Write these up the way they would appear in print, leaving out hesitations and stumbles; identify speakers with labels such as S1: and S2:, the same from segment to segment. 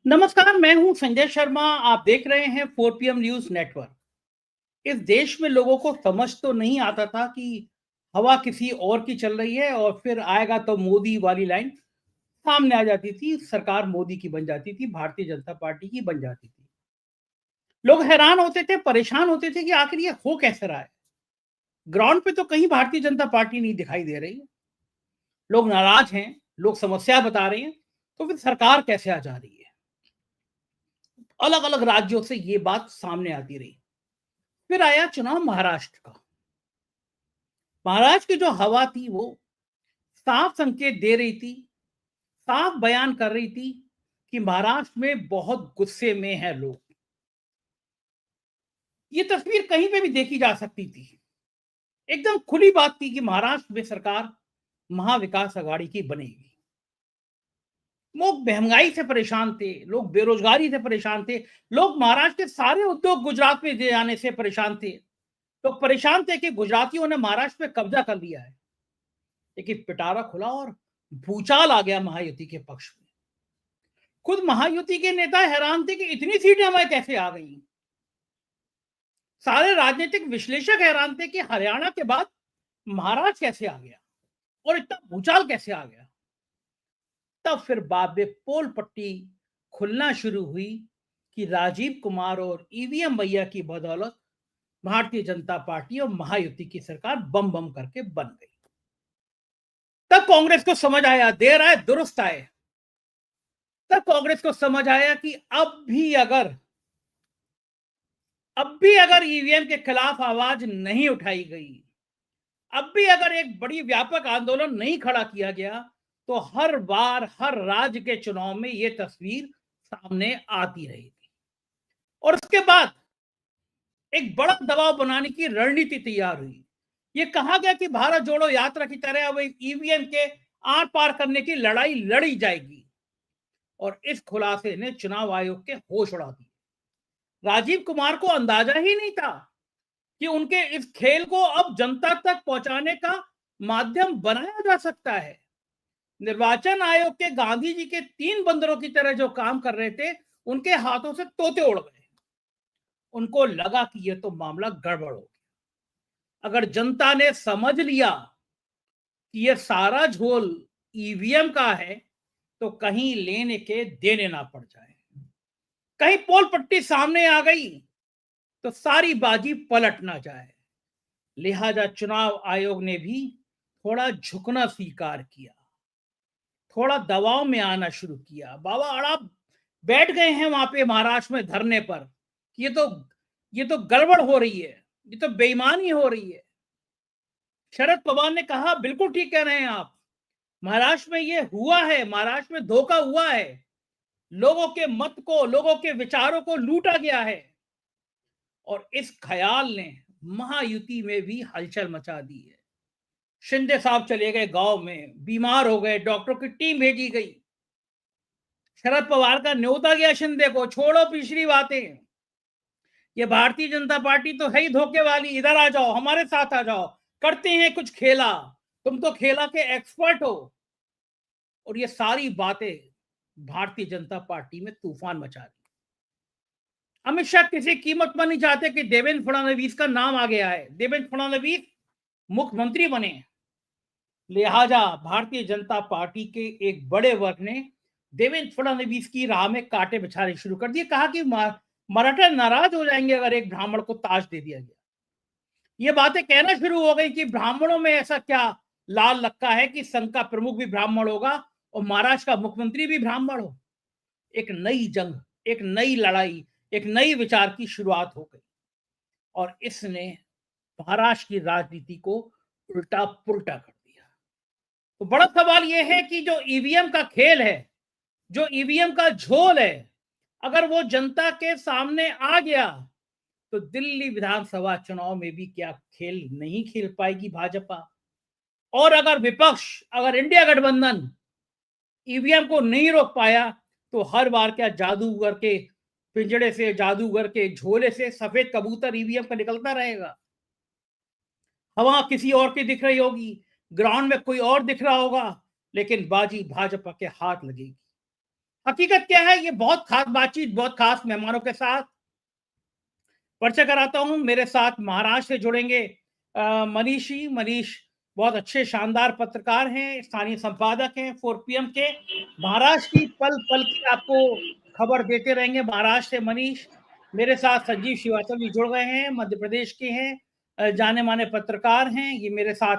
S1: नमस्कार, मैं हूं संजय शर्मा। आप देख रहे हैं 4 PM न्यूज नेटवर्क। इस देश में लोगों को समझ तो नहीं आता था कि हवा किसी और की चल रही है और फिर आएगा तो मोदी वाली लाइन सामने आ जाती थी। सरकार मोदी की बन जाती थी, भारतीय जनता पार्टी की बन जाती थी। लोग हैरान होते थे, परेशान होते थे कि आखिर ये हो कैसे रहा है। ग्राउंड पे तो कहीं भारतीय जनता पार्टी नहीं दिखाई दे रही है। लोग नाराज हैं, लोग समस्या बता रहे हैं, तो फिर सरकार कैसे आ जा रही है। अलग अलग राज्यों से ये बात सामने आती रही। फिर आया चुनाव महाराष्ट्र का। महाराष्ट्र की जो हवा थी वो साफ संकेत दे रही थी, साफ बयान कर रही थी कि महाराष्ट्र में बहुत गुस्से में है लोग। ये तस्वीर कहीं पे भी देखी जा सकती थी। एकदम खुली बात थी कि महाराष्ट्र में सरकार महाविकास आघाड़ी की बनेगी। लोग महंगाई से परेशान थे, लोग बेरोजगारी से परेशान थे, लोग महाराष्ट्र के सारे उद्योग गुजरात में दे जाने से परेशान थे। लोग परेशान थे कि गुजरातियों ने महाराष्ट्र पे कब्जा कर लिया है। लेकिन पिटारा खुला और भूचाल आ गया महायुति के पक्ष में। खुद महायुति के नेता हैरान थे कि इतनी सीटें हमें कैसे आ गई। सारे राजनीतिक विश्लेषक हैरान थे कि हरियाणा के बाद महाराष्ट्र कैसे आ गया और इतना भूचाल कैसे आ गया। तब फिर बाद में पोल पट्टी खुलना शुरू हुई कि राजीव कुमार और ईवीएम भैया की बदौलत भारतीय जनता पार्टी और महायुति की सरकार बम बम करके बन गई। तब कांग्रेस को समझ आया, देर आए दुरुस्त आए। तब कांग्रेस को समझ आया कि अब भी अगर ईवीएम के खिलाफ आवाज नहीं उठाई गई, अब भी अगर एक बड़ी व्यापक आंदोलन नहीं खड़ा किया गया, तो हर बार हर राज्य के चुनाव में यह तस्वीर सामने आती रहेगी। और उसके बाद एक बड़ा दबाव बनाने की रणनीति तैयार हुई। यह कहा गया कि भारत जोड़ो यात्रा की तरह अब ईवीएम के आर पार करने की लड़ाई लड़ी जाएगी। और इस खुलासे ने चुनाव आयोग के होश उड़ा दिए। राजीव कुमार को अंदाजा ही नहीं था कि उनके इस खेल को अब जनता तक पहुंचाने का माध्यम बनाया जा सकता है। निर्वाचन आयोग के गांधी जी के 3 बंदरों की तरह जो काम कर रहे थे, उनके हाथों से तोते उड़ गए। उनको लगा कि यह तो मामला गड़बड़ हो गया। अगर जनता ने समझ लिया कि यह सारा झोल ईवीएम का है, तो कहीं लेने के देने ना पड़ जाए। कहीं पोल पट्टी सामने आ गई तो सारी बाजी पलट ना जाए। लिहाजा चुनाव आयोग ने भी थोड़ा झुकना स्वीकार किया, थोड़ा दबाव में आना शुरू किया। बाबा अड़ा बैठ गए हैं वहां पे महाराष्ट्र में धरने पर। ये तो गड़बड़ हो रही है, ये तो बेईमानी हो रही है। शरद पवार ने कहा, बिल्कुल ठीक कह रहे हैं आप, महाराष्ट्र में ये हुआ है, महाराष्ट्र में धोखा हुआ है, लोगों के मत को, लोगों के विचारों को लूटा गया है। और इस ख्याल ने महायुति में भी हलचल मचा दी है। शिंदे साहब चले गए गांव में, बीमार हो गए, डॉक्टरों की टीम भेजी गई। शरद पवार का न्योता गया शिंदे को, छोड़ो पिछली बातें, ये भारतीय जनता पार्टी तो है ही धोखे वाली, इधर आ जाओ, हमारे साथ आ जाओ, करते हैं कुछ खेला, तुम तो खेला के एक्सपर्ट हो। और ये सारी बातें भारतीय जनता पार्टी में तूफान मचा दी। अमित शाह किसी कीमत पर नहीं चाहते कि देवेंद्र फडणवीस का नाम आगे आए, देवेंद्र फडणवीस मुख्यमंत्री बने। लिहाजा भारतीय जनता पार्टी के एक बड़े वर्ग ने देवेंद्र फडणवीस की राह में कांटे बिछाने शुरू कर दिए। कहा कि मराठा नाराज हो जाएंगे अगर एक ब्राह्मण को ताज दे दिया गया। ये बातें कहना शुरू हो गई कि ब्राह्मणों में ऐसा क्या लाल लक्का है कि संघ का प्रमुख भी ब्राह्मण होगा और महाराष्ट्र का मुख्यमंत्री भी ब्राह्मण हो। एक नई जंग, एक नई लड़ाई, एक नई विचार की शुरुआत हो गई और इसने महाराष्ट्र की राजनीति को उल्टा पुल्टा कर दिया। तो बड़ा सवाल यह है कि जो ईवीएम का खेल है, जो ईवीएम का झोल है, अगर वो जनता के सामने आ गया तो दिल्ली विधानसभा चुनाव में भी क्या खेल नहीं खेल पाएगी भाजपा। और अगर विपक्ष, अगर इंडिया गठबंधन ईवीएम को नहीं रोक पाया, तो हर बार क्या जादूगर के पिंजड़े से, जादूगर के झोले से सफेद कबूतर ईवीएम का निकलता रहेगा। हवा किसी और की दिख रही होगी, ग्राउंड में कोई और दिख रहा होगा, लेकिन बाजी भाजपा के हाथ लगेगी। हकीकत क्या है, ये बहुत खास बातचीत, बहुत खास मेहमानों के साथ परिचय कराता हूँ। मेरे साथ महाराष्ट्र से जुड़ेंगे मनीष बहुत अच्छे शानदार पत्रकार हैं, स्थानीय संपादक हैं 4PM के। महाराष्ट्र की पल पल की आपको खबर देते रहेंगे महाराष्ट्र से मनीष। मेरे साथ संजीव श्रीवास्तव जी जुड़ गए हैं, मध्य प्रदेश के हैं, जाने माने पत्रकार हैं, ये मेरे साथ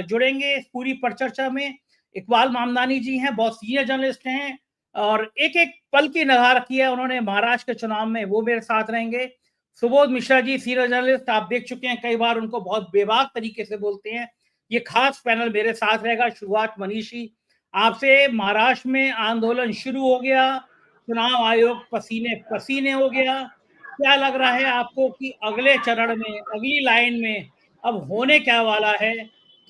S1: जुड़ेंगे इस पूरी परिचर्चा में। इकबाल मामदानी जी हैं, बहुत सीनियर जर्नलिस्ट हैं और एक एक पल की निगाह रखी है उन्होंने महाराष्ट्र के चुनाव में, वो मेरे साथ रहेंगे। सुबोध मिश्रा जी सीनियर जर्नलिस्ट, आप देख चुके हैं कई बार उनको बहुत बेबाक तरीके से बोलते हैं। ये खास पैनल मेरे साथ रहेगा। शुरुआत मनीषी आपसे। महाराष्ट्र में आंदोलन शुरू हो गया, चुनाव आयोग पसीने पसीने हो गया। क्या लग रहा है आपको कि अगले चरण में, अगली लाइन में अब होने क्या वाला है?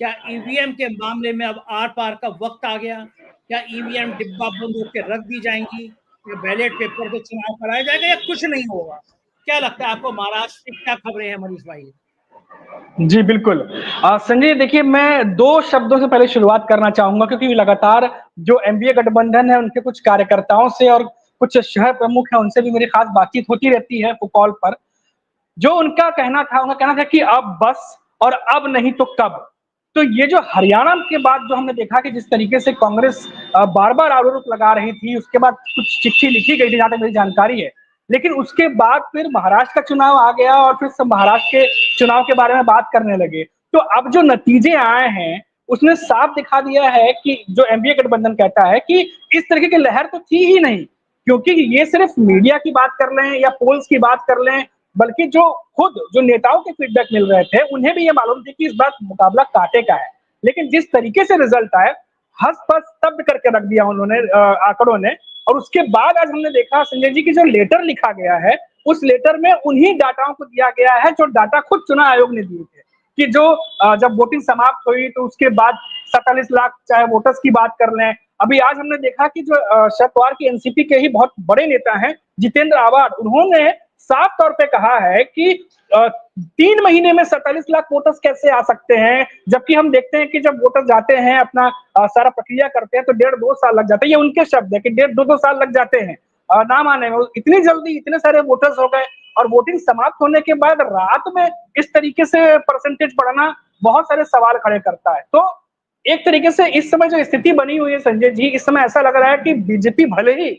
S1: क्या ईवीएम के मामले में अब आर पार का वक्त आ गया? क्या ईवीएम डिब्बा बंद होकर रख दी जाएंगी या बैलेट पेपर से चुनाव कराया जाएगा या कुछ नहीं होगा? क्या लगता है आपको महाराष्ट्र की क्या खबरें हैं मनीष भाई?
S2: जी बिल्कुल। संजय देखिए, मैं 2 शब्दों से पहले शुरुआत करना चाहूँगा क्योंकि लगातार जो एनडीए गठबंधन है उनके कुछ कार्यकर्ताओं से और कुछ शहर प्रमुख हैं उनसे भी मेरी खास बातचीत होती रहती है कॉल पर। जो उनका कहना था कि अब बस और अब नहीं तो कब। तो ये जो हरियाणा के बाद जो हमने देखा कि जिस तरीके से कांग्रेस बार-बार आरोप लगा रही थी, उसके बाद कुछ चिट्ठी लिखी गई थी जहाँ तक मेरी जानकारी है। लेकिन उसके बाद फिर महाराष्ट्र का चुनाव आ गया और फिर सब महाराष्ट्र के चुनाव के बारे में बात करने लगे। तो अब जो नतीजे आए हैं, उसने साफ दिखा दिया है कि जो एनडीए गठबंधन कहता है कि इस तरीके की लहर तो थी ही नहीं। क्योंकि ये सिर्फ मीडिया की बात कर लें या पोल्स की बात कर लें, बल्कि जो खुद जो नेताओं के फीडबैक मिल रहे थे उन्हें भी ये मालूम थी कि इस बार मुकाबला कांटे का है। लेकिन जिस तरीके से रिजल्ट आए, हंस-पस स्तब्ध करके रख दिया उन्होंने आंकड़ों ने। और उसके बाद आज हमने देखा संजय जी की जो लेटर लिखा गया है, उस लेटर में उन्हीं डाटाओं को दिया गया है जो डाटा खुद चुनाव आयोग ने दिए थे कि जो जब वोटिंग समाप्त हुई तो उसके बाद 47 लाख चाहे वोटर्स की बात कर लें। अभी आज हमने देखा कि जो शरद पवार की एनसीपी के ही बहुत बड़े नेता हैं जितेंद्र आव्हाड, उन्होंने साफ तौर पे कहा है कि 3 महीने में 47 लाख वोटर्स कैसे आ सकते हैं, जबकि हम देखते हैं कि जब वोटर जाते हैं अपना सारा प्रक्रिया करते हैं तो 1.5-2 साल लग जाते हैं। ये उनके शब्द है कि 1.5-2 साल लग जाते हैं ना माने में। इतनी जल्दी इतने सारे वोटर्स हो गए और वोटिंग समाप्त होने के बाद रात में इस तरीके से परसेंटेज बढ़ना बहुत सारे सवाल खड़े करता है। तो एक तरीके से इस समय जो स्थिति बनी हुई है संजय जी, इस समय ऐसा लग रहा है कि बीजेपी भले ही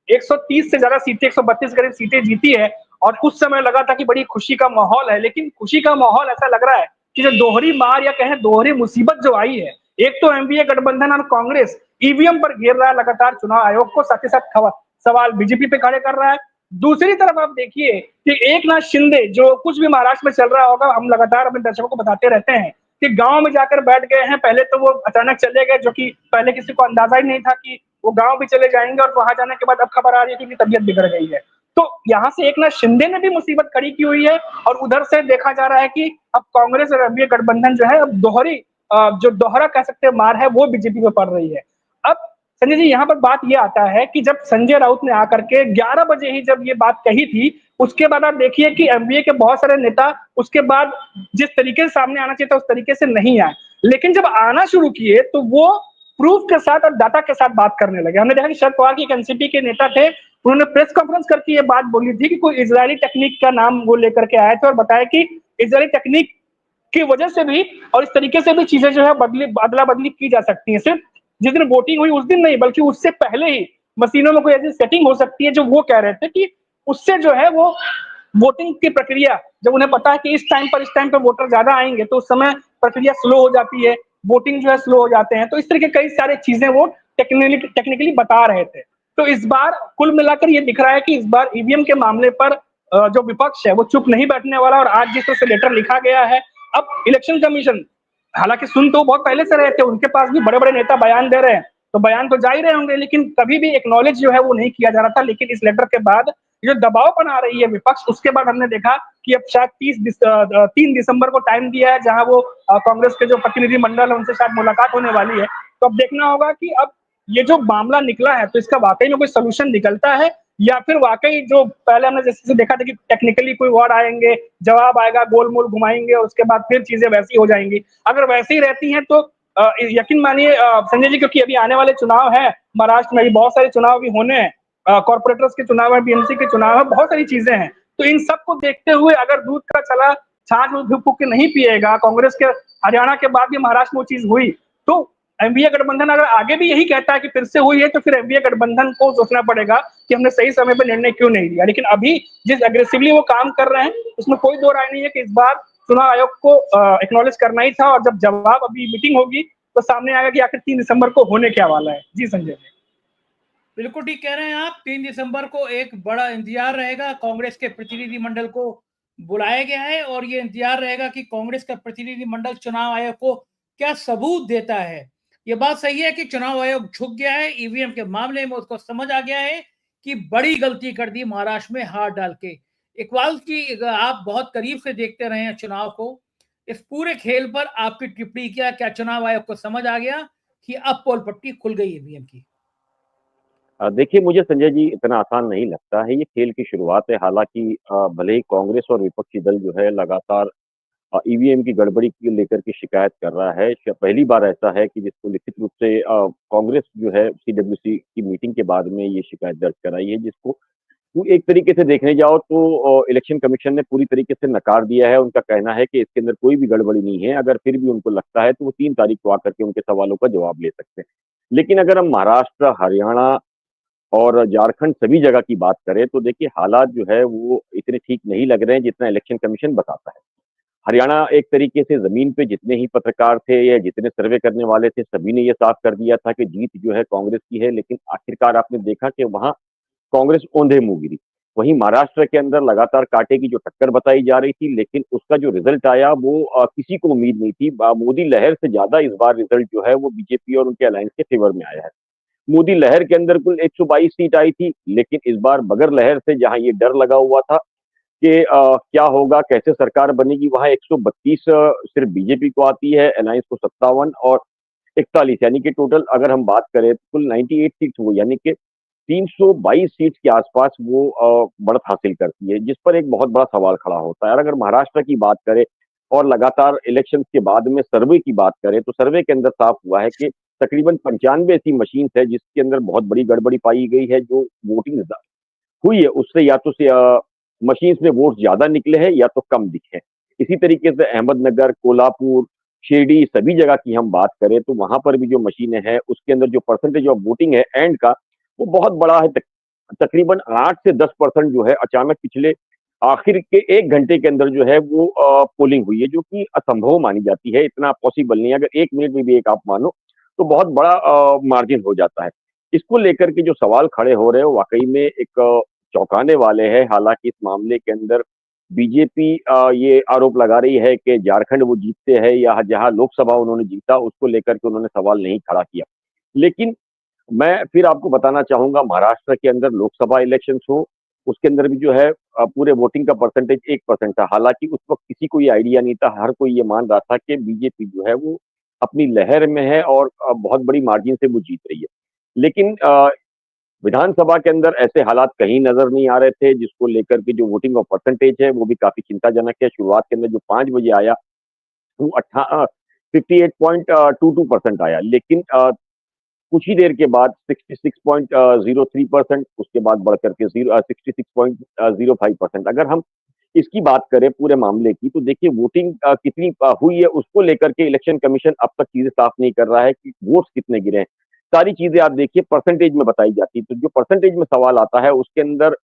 S2: 130 से ज्यादा सीटें, 132 करीब सीटें जीती है और उस समय लगा था कि बड़ी खुशी का माहौल है, लेकिन खुशी का माहौल ऐसा लग रहा है कि जो दोहरी मार या कहें दोहरी मुसीबत जो आई है, एक तो एनडीए गठबंधन और कांग्रेस ईवीएम पर घेर रहा है लगातार चुनाव आयोग को, साथ ही साथ सवाल बीजेपी पे खड़े कर रहा है। दूसरी तरफ आप देखिए कि एकनाथ शिंदे जो कुछ भी महाराष्ट्र में चल रहा होगा, हम लगातार अपने दर्शकों को बताते रहते हैं कि गांव में जाकर बैठ गए हैं। पहले तो वो अचानक चले गए, जो कि पहले किसी को अंदाजा ही नहीं था कि वो गांव भी चले जाएंगे, और वहां जाने के बाद अब खबर आ रही है कि उनकी तबीयत बिगड़ गई है। तो यहाँ से एकनाथ शिंदे ने भी मुसीबत खड़ी की हुई है और उधर से देखा जा रहा है कि अब कांग्रेस और एनडीए गठबंधन जो है अब जो दोहरा कह सकते हैं मार है वो बीजेपी पे पड़ रही है। अब संजय जी यहाँ पर बात ये आता है कि जब संजय राउत ने आकर के 11 बजे ही जब ये बात कही थी, उसके बाद आप देखिए कि एनडीए के बहुत सारे नेता उसके बाद जिस तरीके से सामने आना चाहिए था उस तरीके से नहीं आए, लेकिन जब आना शुरू किए तो वो प्रूफ के साथ और डाटा के साथ बात करने लगे। हमने देखा कि शरद पवार की एक एनसीपी के नेता थे, उन्होंने प्रेस कॉन्फ्रेंस करके ये बात बोली थी कि कोई इजरायली टेक्निक का नाम वो लेकर के आए थे और बताया कि इजरायली टेक्निक की वजह से भी और इस तरीके से भी चीजें जो है अदला बदली की जा सकती है। सिर्फ जिस दिन वोटिंग हुई उस दिन नहीं, बल्कि उससे पहले ही मशीनों में कोई ऐसी सेटिंग हो सकती है जो वो कह रहे थे कि उससे जो है वो वोटिंग की प्रक्रिया, जब उन्हें पता है कि इस टाइम पे वोटर ज्यादा आएंगे तो उस समय प्रक्रिया स्लो हो जाती है, वोटिंग जो है स्लो हो जाते हैं। तो इस तरह के कई सारे चीजें वो टेक्निकली बता रहे थे। तो इस बार कुल मिलाकर ये दिख रहा है कि इस बार ईवीएम के मामले पर जो विपक्ष है वो चुप नहीं बैठने वाला, और आज जिस तरह से लेटर लिखा गया है, अब इलेक्शन कमीशन हालांकि सुन तो बहुत पहले से रहे थे, उनके पास भी बड़े बड़े नेता बयान दे रहे हैं तो बयान तो जा ही रहे होंगे, लेकिन कभी भी एक्नॉलेज जो है वो नहीं किया जा रहा था। लेकिन इस लेटर के बाद जो दबाव बना रही है विपक्ष, उसके बाद हमने देखा कि अब शायद 3 दिसंबर को टाइम दिया है जहां वो कांग्रेस के जो प्रतिनिधि मंडल है उनसे शायद मुलाकात होने वाली है। तो अब देखना होगा कि अब ये जो मामला निकला है तो इसका वाकई में कोई सोल्यूशन निकलता है या फिर वाकई जो पहले हमने जैसे देखा था कि टेक्निकली कोई वर्ड आएंगे, जवाब आएगा, गोलमोल घुमाएंगे और उसके बाद फिर चीजें वैसी हो जाएंगी। अगर वैसी ही रहती हैं तो यकीन मानिए संजय जी, क्योंकि अभी आने वाले चुनाव है, महाराष्ट्र में भी बहुत सारे चुनाव भी होने हैं, कॉर्पोरेटर्स के चुनाव है, बीएमसी के चुनाव है, बहुत सारी चीजें हैं। तो इन सबको देखते हुए अगर दूध का चला छाछ में फूंक के नहीं पिएगा, कांग्रेस के हरियाणा के बाद भी महाराष्ट्र में वो चीज हुई, तो एनडीए गठबंधन अगर आगे भी यही कहता है कि फिर से हुई है, तो फिर एनडीए गठबंधन को सोचना पड़ेगा कि हमने सही समय पर निर्णय क्यों नहीं लिया। लेकिन अभी जिस एग्रेसिवली वो काम कर रहे हैं, उसमें कोई दो राय नहीं है कि इस बार चुनाव आयोग को एक्नॉलेज करना ही था, और जब जवाब अभी मीटिंग होगी तो सामने आएगा कि आखिर 3 दिसंबर को होने क्या वाला है। जी संजय जी।
S1: बिल्कुल ठीक कह रहे हैं आप। 3 दिसंबर को एक बड़ा इंतजार रहेगा। कांग्रेस के प्रतिनिधि मंडल को बुलाया गया है और ये इंतजार रहेगा कि कांग्रेस का प्रतिनिधि मंडल चुनाव आयोग को क्या सबूत देता है। ये बात सही है कि चुनाव आयोग झुक गया है ईवीएम के मामले में, उसको समझ आ गया है कि बड़ी गलती कर दी महाराष्ट्र में हाथ डाल के। इकबाल की, आप बहुत करीब से देखते रहे हैं चुनाव को, इस पूरे खेल पर आपकी टिप्पणी क्या चुनाव आयोग को समझ आ गया कि अब पोल पट्टी खुल गई ईवीएम की?
S3: देखिए, मुझे संजय जी इतना आसान नहीं लगता है, ये खेल की शुरुआत है। हालाँकि भले ही कांग्रेस और विपक्षी दल जो है लगातार ईवीएम की गड़बड़ी को लेकर के शिकायत कर रहा है। श पहली बार ऐसा है कि जिसको लिखित रूप से कांग्रेस जो है सीडब्ल्यूसी की मीटिंग के बाद में ये शिकायत दर्ज कराई है, जिसको वो एक तरीके से देखने जाओ तो इलेक्शन कमीशन ने पूरी तरीके से नकार दिया है। उनका कहना है कि इसके अंदर कोई भी गड़बड़ी नहीं है, अगर फिर भी उनको लगता है तो वो 3 तारीख को आकर के उनके सवालों का जवाब ले सकते हैं। लेकिन अगर हम महाराष्ट्र, हरियाणा और झारखंड सभी जगह की बात करें तो देखिए हालात जो है वो इतने ठीक नहीं लग रहे हैं जितना इलेक्शन कमीशन बताता है। हरियाणा एक तरीके से ज़मीन पे जितने ही पत्रकार थे या जितने सर्वे करने वाले थे, सभी ने ये साफ कर दिया था कि जीत जो है कांग्रेस की है, लेकिन आखिरकार आपने देखा कि वहाँ कांग्रेस औंधे मुँह गिरी। वहीं महाराष्ट्र के अंदर लगातार कांटे की जो टक्कर बताई जा रही थी, लेकिन उसका जो रिजल्ट आया वो किसी को उम्मीद नहीं थी। मोदी लहर से ज़्यादा इस बार रिजल्ट जो है वो बीजेपी और उनके अलायंस के फेवर में आया है। मोदी लहर के अंदर कुल 122 सीट आई थी, लेकिन इस बार बगैर लहर से जहाँ ये डर लगा हुआ था कि क्या होगा, कैसे सरकार बनेगी, वहाँ 132 सिर्फ बीजेपी को आती है, अलायंस को 57 और 41, यानी कि टोटल अगर हम बात करें तो कुल 98 सीट्स हुई, यानी कि 322 सीट के आसपास वो बढ़त हासिल करती है, जिस पर एक बहुत बड़ा सवाल खड़ा होता है। और अगर महाराष्ट्र की बात करें और लगातार इलेक्शन के बाद में सर्वे की बात करें, तो सर्वे के अंदर साफ हुआ है कि तकरीबन 95 ऐसी मशीन है जिसके अंदर बहुत बड़ी गड़बड़ी पाई गई है। जो वोटिंग हुई है उससे या तो मशीन में वोट ज्यादा निकले हैं या तो कम दिखे। इसी तरीके से अहमदनगर, कोल्हापुर, शिरडी सभी जगह की हम बात करें तो वहां पर भी जो मशीनें हैं उसके अंदर जो परसेंटेज ऑफ वोटिंग है एंड का वो बहुत बड़ा है। तकरीबन 8 से 10% जो है अचानक पिछले आखिर के 1 घंटे के अंदर जो है वो पोलिंग हुई है, जो कि असंभव मानी जाती है। इतना पॉसिबल नहीं है, अगर 1 मिनट में भी एक आप मानो तो बहुत बड़ा मार्जिन हो जाता है। इसको लेकर के जो सवाल खड़े हो रहे हैं वाकई में एक चौंकाने वाले हैं। हालांकि इस मामले के अंदर बीजेपी ये आरोप लगा रही है कि झारखंड वो जीतते हैं या जहां लोकसभा उन्होंने जीता उसको लेकर के उन्होंने सवाल नहीं खड़ा किया। लेकिन मैं फिर आपको बताना चाहूंगा महाराष्ट्र के अंदर लोकसभा इलेक्शन हो उसके अंदर भी जो है पूरे वोटिंग का परसेंटेज 1% था। हालांकि उस वक्त किसी को ये आइडिया नहीं था, हर कोई ये मान रहा था कि बीजेपी जो है वो अपनी लहर में है और बहुत बड़ी मार्जिन से वो जीत रही है। लेकिन विधानसभा के अंदर ऐसे हालात कहीं नजर नहीं आ रहे थे, जिसको लेकर के जो वोटिंग का परसेंटेज है वो भी काफी चिंताजनक है। शुरुआत के अंदर जो 5 बजे आया वो 58.22% आया, लेकिन कुछ ही देर के बाद 66.03%, उसके बाद बढ़कर के 66.05%। अगर हम इसकी बात करें पूरे मामले की तो देखिए वोटिंग कितनी हुई है उसको लेकर के इलेक्शन कमीशन अब तक चीजें साफ नहीं कर रहा है कि वोट्स कितने गिरे हैं। सारी चीजें आप देखिए परसेंटेज में बताई जाती है, तो जो परसेंटेज में सवाल आता है उसके अंदर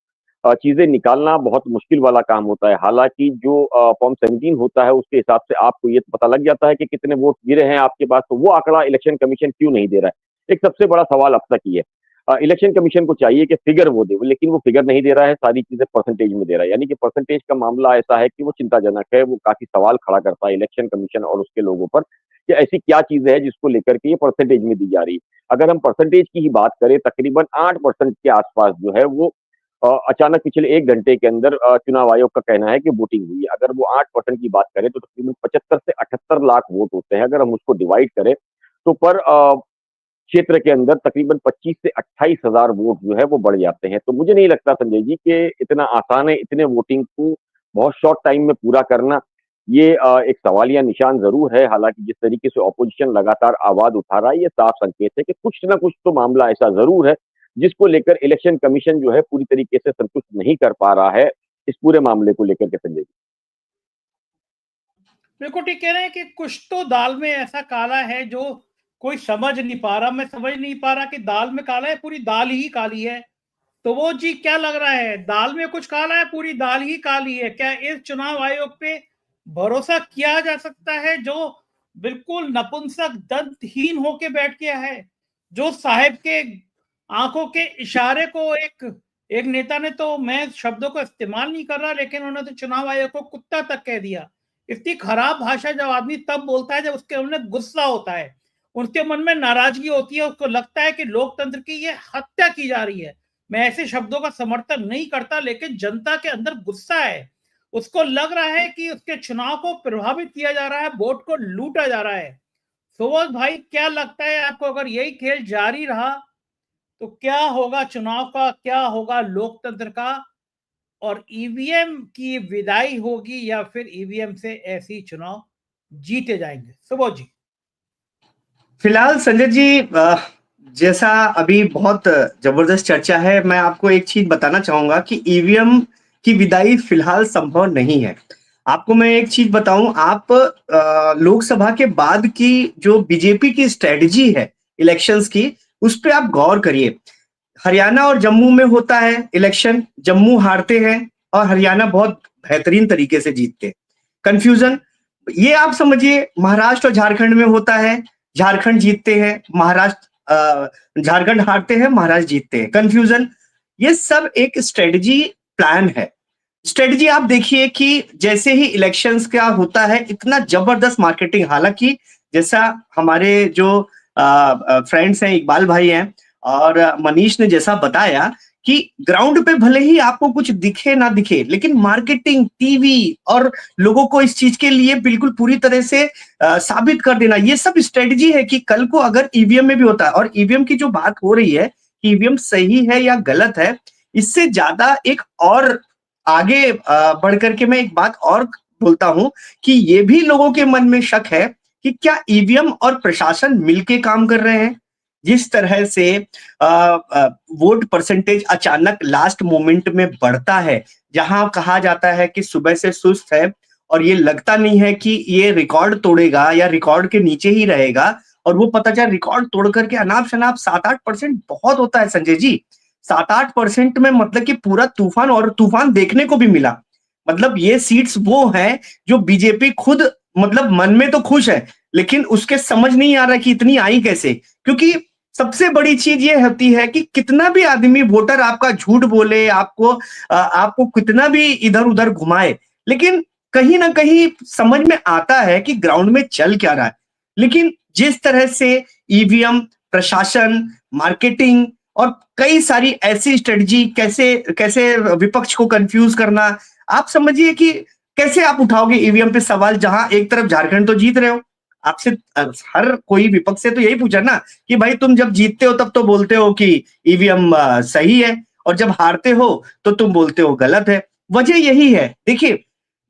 S3: चीजें निकालना बहुत मुश्किल वाला काम होता है। हालांकि जो फॉर्म 17 होता है उसके हिसाब से आपको ये पता लग जाता है कि कितने वोट गिरे हैं आपके पास, तो वो आंकड़ा इलेक्शन कमीशन क्यों नहीं दे रहा है, एक सबसे बड़ा सवाल अब तक ये है। इलेक्शन कमीशन को चाहिए कि फिगर वो दे, लेकिन वो फिगर नहीं दे रहा है, सारी चीजें परसेंटेज में दे रहा है। यानी कि परसेंटेज का मामला ऐसा है कि वो चिंताजनक है, वो काफी सवाल खड़ा करता है इलेक्शन कमीशन और उसके लोगों पर कि ऐसी क्या चीजें है जिसको लेकर के ये परसेंटेज में दी जा रही है। अगर हम परसेंटेज की ही बात करें तकरीबन 8% के आसपास जो है वो अचानक पिछले 1 घंटे के अंदर चुनाव आयोग का कहना है कि वोटिंग हुई है। अगर वो 8% की बात करें तो तकरीबन 75 से 78 लाख वोट होते हैं। अगर हम उसको डिवाइड करें तो पर क्षेत्र के अंदर तकरीबन 25 से 28 हजार वोट जो है वो बढ़ जाते हैं। तो मुझे नहीं लगता संजय जी कि इतना आसान है इतने वोटिंग को बहुत शॉर्ट टाइम में पूरा करना। ये एक सवालिया निशान जरूर है। हालांकि जिस तरीके से ऑपोजिशन लगातार आवाज उठा रहा है, ये साफ संकेत है कि कुछ ना कुछ तो मामला ऐसा जरूर है जिसको लेकर इलेक्शन कमीशन जो है पूरी तरीके से संतुष्ट नहीं कर पा रहा है इस पूरे मामले को लेकर के। संजय जी,
S1: बिल्कुल ठीक कह रहे हैं कि कुछ तो दाल में ऐसा काला है जो कोई समझ नहीं पा रहा। मैं समझ नहीं पा रहा कि दाल में काला है, पूरी दाल ही काली है। तो वो जी क्या लग रहा है, दाल में कुछ काला है, पूरी दाल ही काली है? क्या इस चुनाव आयोग पे भरोसा किया जा सकता है जो बिल्कुल नपुंसक दंतहीन होके बैठ गया है, जो साहेब के आंखों के इशारे को एक एक नेता ने, तो मैं शब्दों को इस्तेमाल नहीं कर रहा, लेकिन उन्होंने तो चुनाव आयोग को कुत्ता तक कह दिया। इतनी खराब भाषा जब आदमी तब बोलता है जब उसके मन में गुस्सा होता है, उसके मन में नाराजगी होती है, उसको लगता है कि लोकतंत्र की ये हत्या की जा रही है। मैं ऐसे शब्दों का समर्थन नहीं करता, लेकिन जनता के अंदर गुस्सा है। उसको लग रहा है कि उसके चुनाव को प्रभावित किया जा रहा है, वोट को लूटा जा रहा है। सुबोध भाई, क्या लगता है आपको, अगर यही खेल जारी रहा तो क्या होगा चुनाव का, क्या होगा लोकतंत्र का, और ईवीएम की विदाई होगी या फिर ईवीएम से ऐसे ही चुनाव जीते जाएंगे? सुबोध जी।
S4: फिलहाल संजय जी, जैसा अभी बहुत जबरदस्त चर्चा है, मैं आपको एक चीज बताना चाहूंगा कि ईवीएम की विदाई फिलहाल संभव नहीं है। आपको मैं एक चीज बताऊं, आप लोकसभा के बाद की जो बीजेपी की स्ट्रेटजी है इलेक्शंस की, उस पर आप गौर करिए। हरियाणा और जम्मू में होता है इलेक्शन, जम्मू हारते हैं और हरियाणा बहुत बेहतरीन तरीके से जीतते हैं। कंफ्यूजन ये आप समझिए, महाराष्ट्र और झारखंड में होता है, झारखंड जीतते हैं, झारखंड हारते हैं, महाराष्ट्र जीतते हैं। कंफ्यूजन, ये सब एक स्ट्रेटजी प्लान है। स्ट्रेटजी आप देखिए कि जैसे ही इलेक्शंस का होता है, इतना जबरदस्त मार्केटिंग। हालांकि जैसा हमारे जो फ्रेंड्स हैं, इकबाल भाई हैं और मनीष ने जैसा बताया कि ग्राउंड पे भले ही आपको कुछ दिखे ना दिखे, लेकिन मार्केटिंग, टीवी और लोगों को इस चीज के लिए बिल्कुल पूरी तरह से साबित कर देना, ये सब स्ट्रेटजी है कि कल को अगर ईवीएम में भी होता है। और ईवीएम की जो बात हो रही है कि ईवीएम सही है या गलत है, इससे ज्यादा एक और आगे बढ़ करके मैं एक बात और बोलता हूं कि ये भी लोगों के मन में शक है कि क्या ईवीएम और प्रशासन मिलके काम कर रहे हैं। जिस तरह से वोट परसेंटेज अचानक लास्ट मोमेंट में बढ़ता है, जहां कहा जाता है कि सुबह से सुस्त है और ये लगता नहीं है कि ये रिकॉर्ड तोड़ेगा या रिकॉर्ड के नीचे ही रहेगा, और वो पता चला रिकॉर्ड तोड़ करके अनाप शनाप 7-8% बहुत होता है संजय जी। 7-8% में मतलब कि पूरा तूफान, और तूफान देखने को भी मिला। मतलब ये सीट्स वो हैं जो बीजेपी खुद मतलब मन में तो खुश है, लेकिन उसके समझ नहीं आ रहा कि इतनी आई कैसे। क्योंकि सबसे बड़ी चीज ये होती है कि कितना भी आदमी वोटर आपका झूठ बोले, आपको कितना भी इधर उधर घुमाए, लेकिन कहीं ना कहीं समझ में आता है कि ग्राउंड में चल क्या रहा है। लेकिन जिस तरह से ईवीएम, प्रशासन, मार्केटिंग और कई सारी ऐसी स्ट्रेटजी, कैसे कैसे विपक्ष को कंफ्यूज करना, आप समझिए कि कैसे आप उठाओगे ईवीएम पे सवाल, जहां एक तरफ झारखंड तो जीत रहे हो। आपसे हर कोई विपक्ष से तो यही पूछा ना कि भाई तुम जब जीतते हो तब तो बोलते हो कि ईवीएम सही है, और जब हारते हो तो तुम बोलते हो गलत है। वजह यही है। देखिए,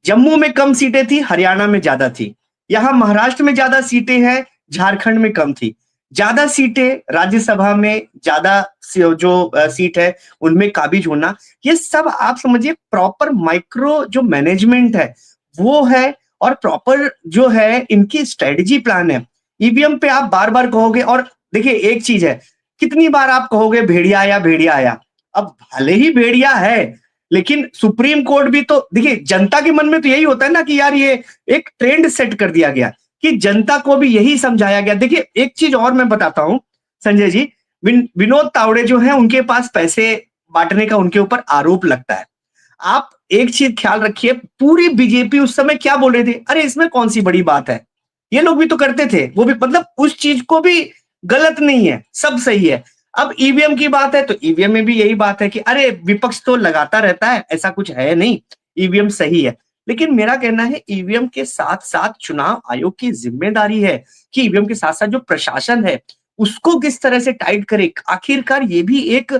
S4: जम्मू में कम सीटें थी, हरियाणा में ज्यादा थी। यहां महाराष्ट्र में ज्यादा सीटें हैं, झारखंड में कम थी। ज्यादा सीटें राज्यसभा में, ज्यादा जो सीट है उनमें काबिज होना, ये सब आप समझिए प्रॉपर माइक्रो जो मैनेजमेंट है वो है, और प्रॉपर जो है इनकी स्ट्रेटजी प्लान है। ईवीएम पे आप बार बार कहोगे, और देखिए एक चीज है, कितनी बार आप कहोगे भेड़िया आया, भेड़िया आया। अब भले ही भेड़िया है, लेकिन सुप्रीम कोर्ट भी तो, देखिए जनता के मन में तो यही होता है ना कि यार ये एक ट्रेंड सेट कर दिया गया कि जनता को भी यही समझाया गया। देखिए एक चीज और मैं बताता हूं संजय जी, विनोद तावड़े जो है उनके पास पैसे बांटने का उनके ऊपर आरोप लगता है। आप एक चीज ख्याल रखिए, पूरी बीजेपी उस समय क्या बोल रहे थे, अरे इसमें कौन सी बड़ी बात है, ये लोग भी तो करते थे, वो भी मतलब उस चीज को भी गलत नहीं है, सब सही है। अब ईवीएम की बात है तो ईवीएम में भी यही बात है कि अरे विपक्ष तो लगाता रहता है, ऐसा कुछ है नहीं, ईवीएम सही है। लेकिन मेरा कहना है ईवीएम के साथ साथ चुनाव आयोग की जिम्मेदारी है कि ईवीएम के साथ साथ जो प्रशासन है उसको किस तरह से टाइट करे। आखिरकार ये भी एक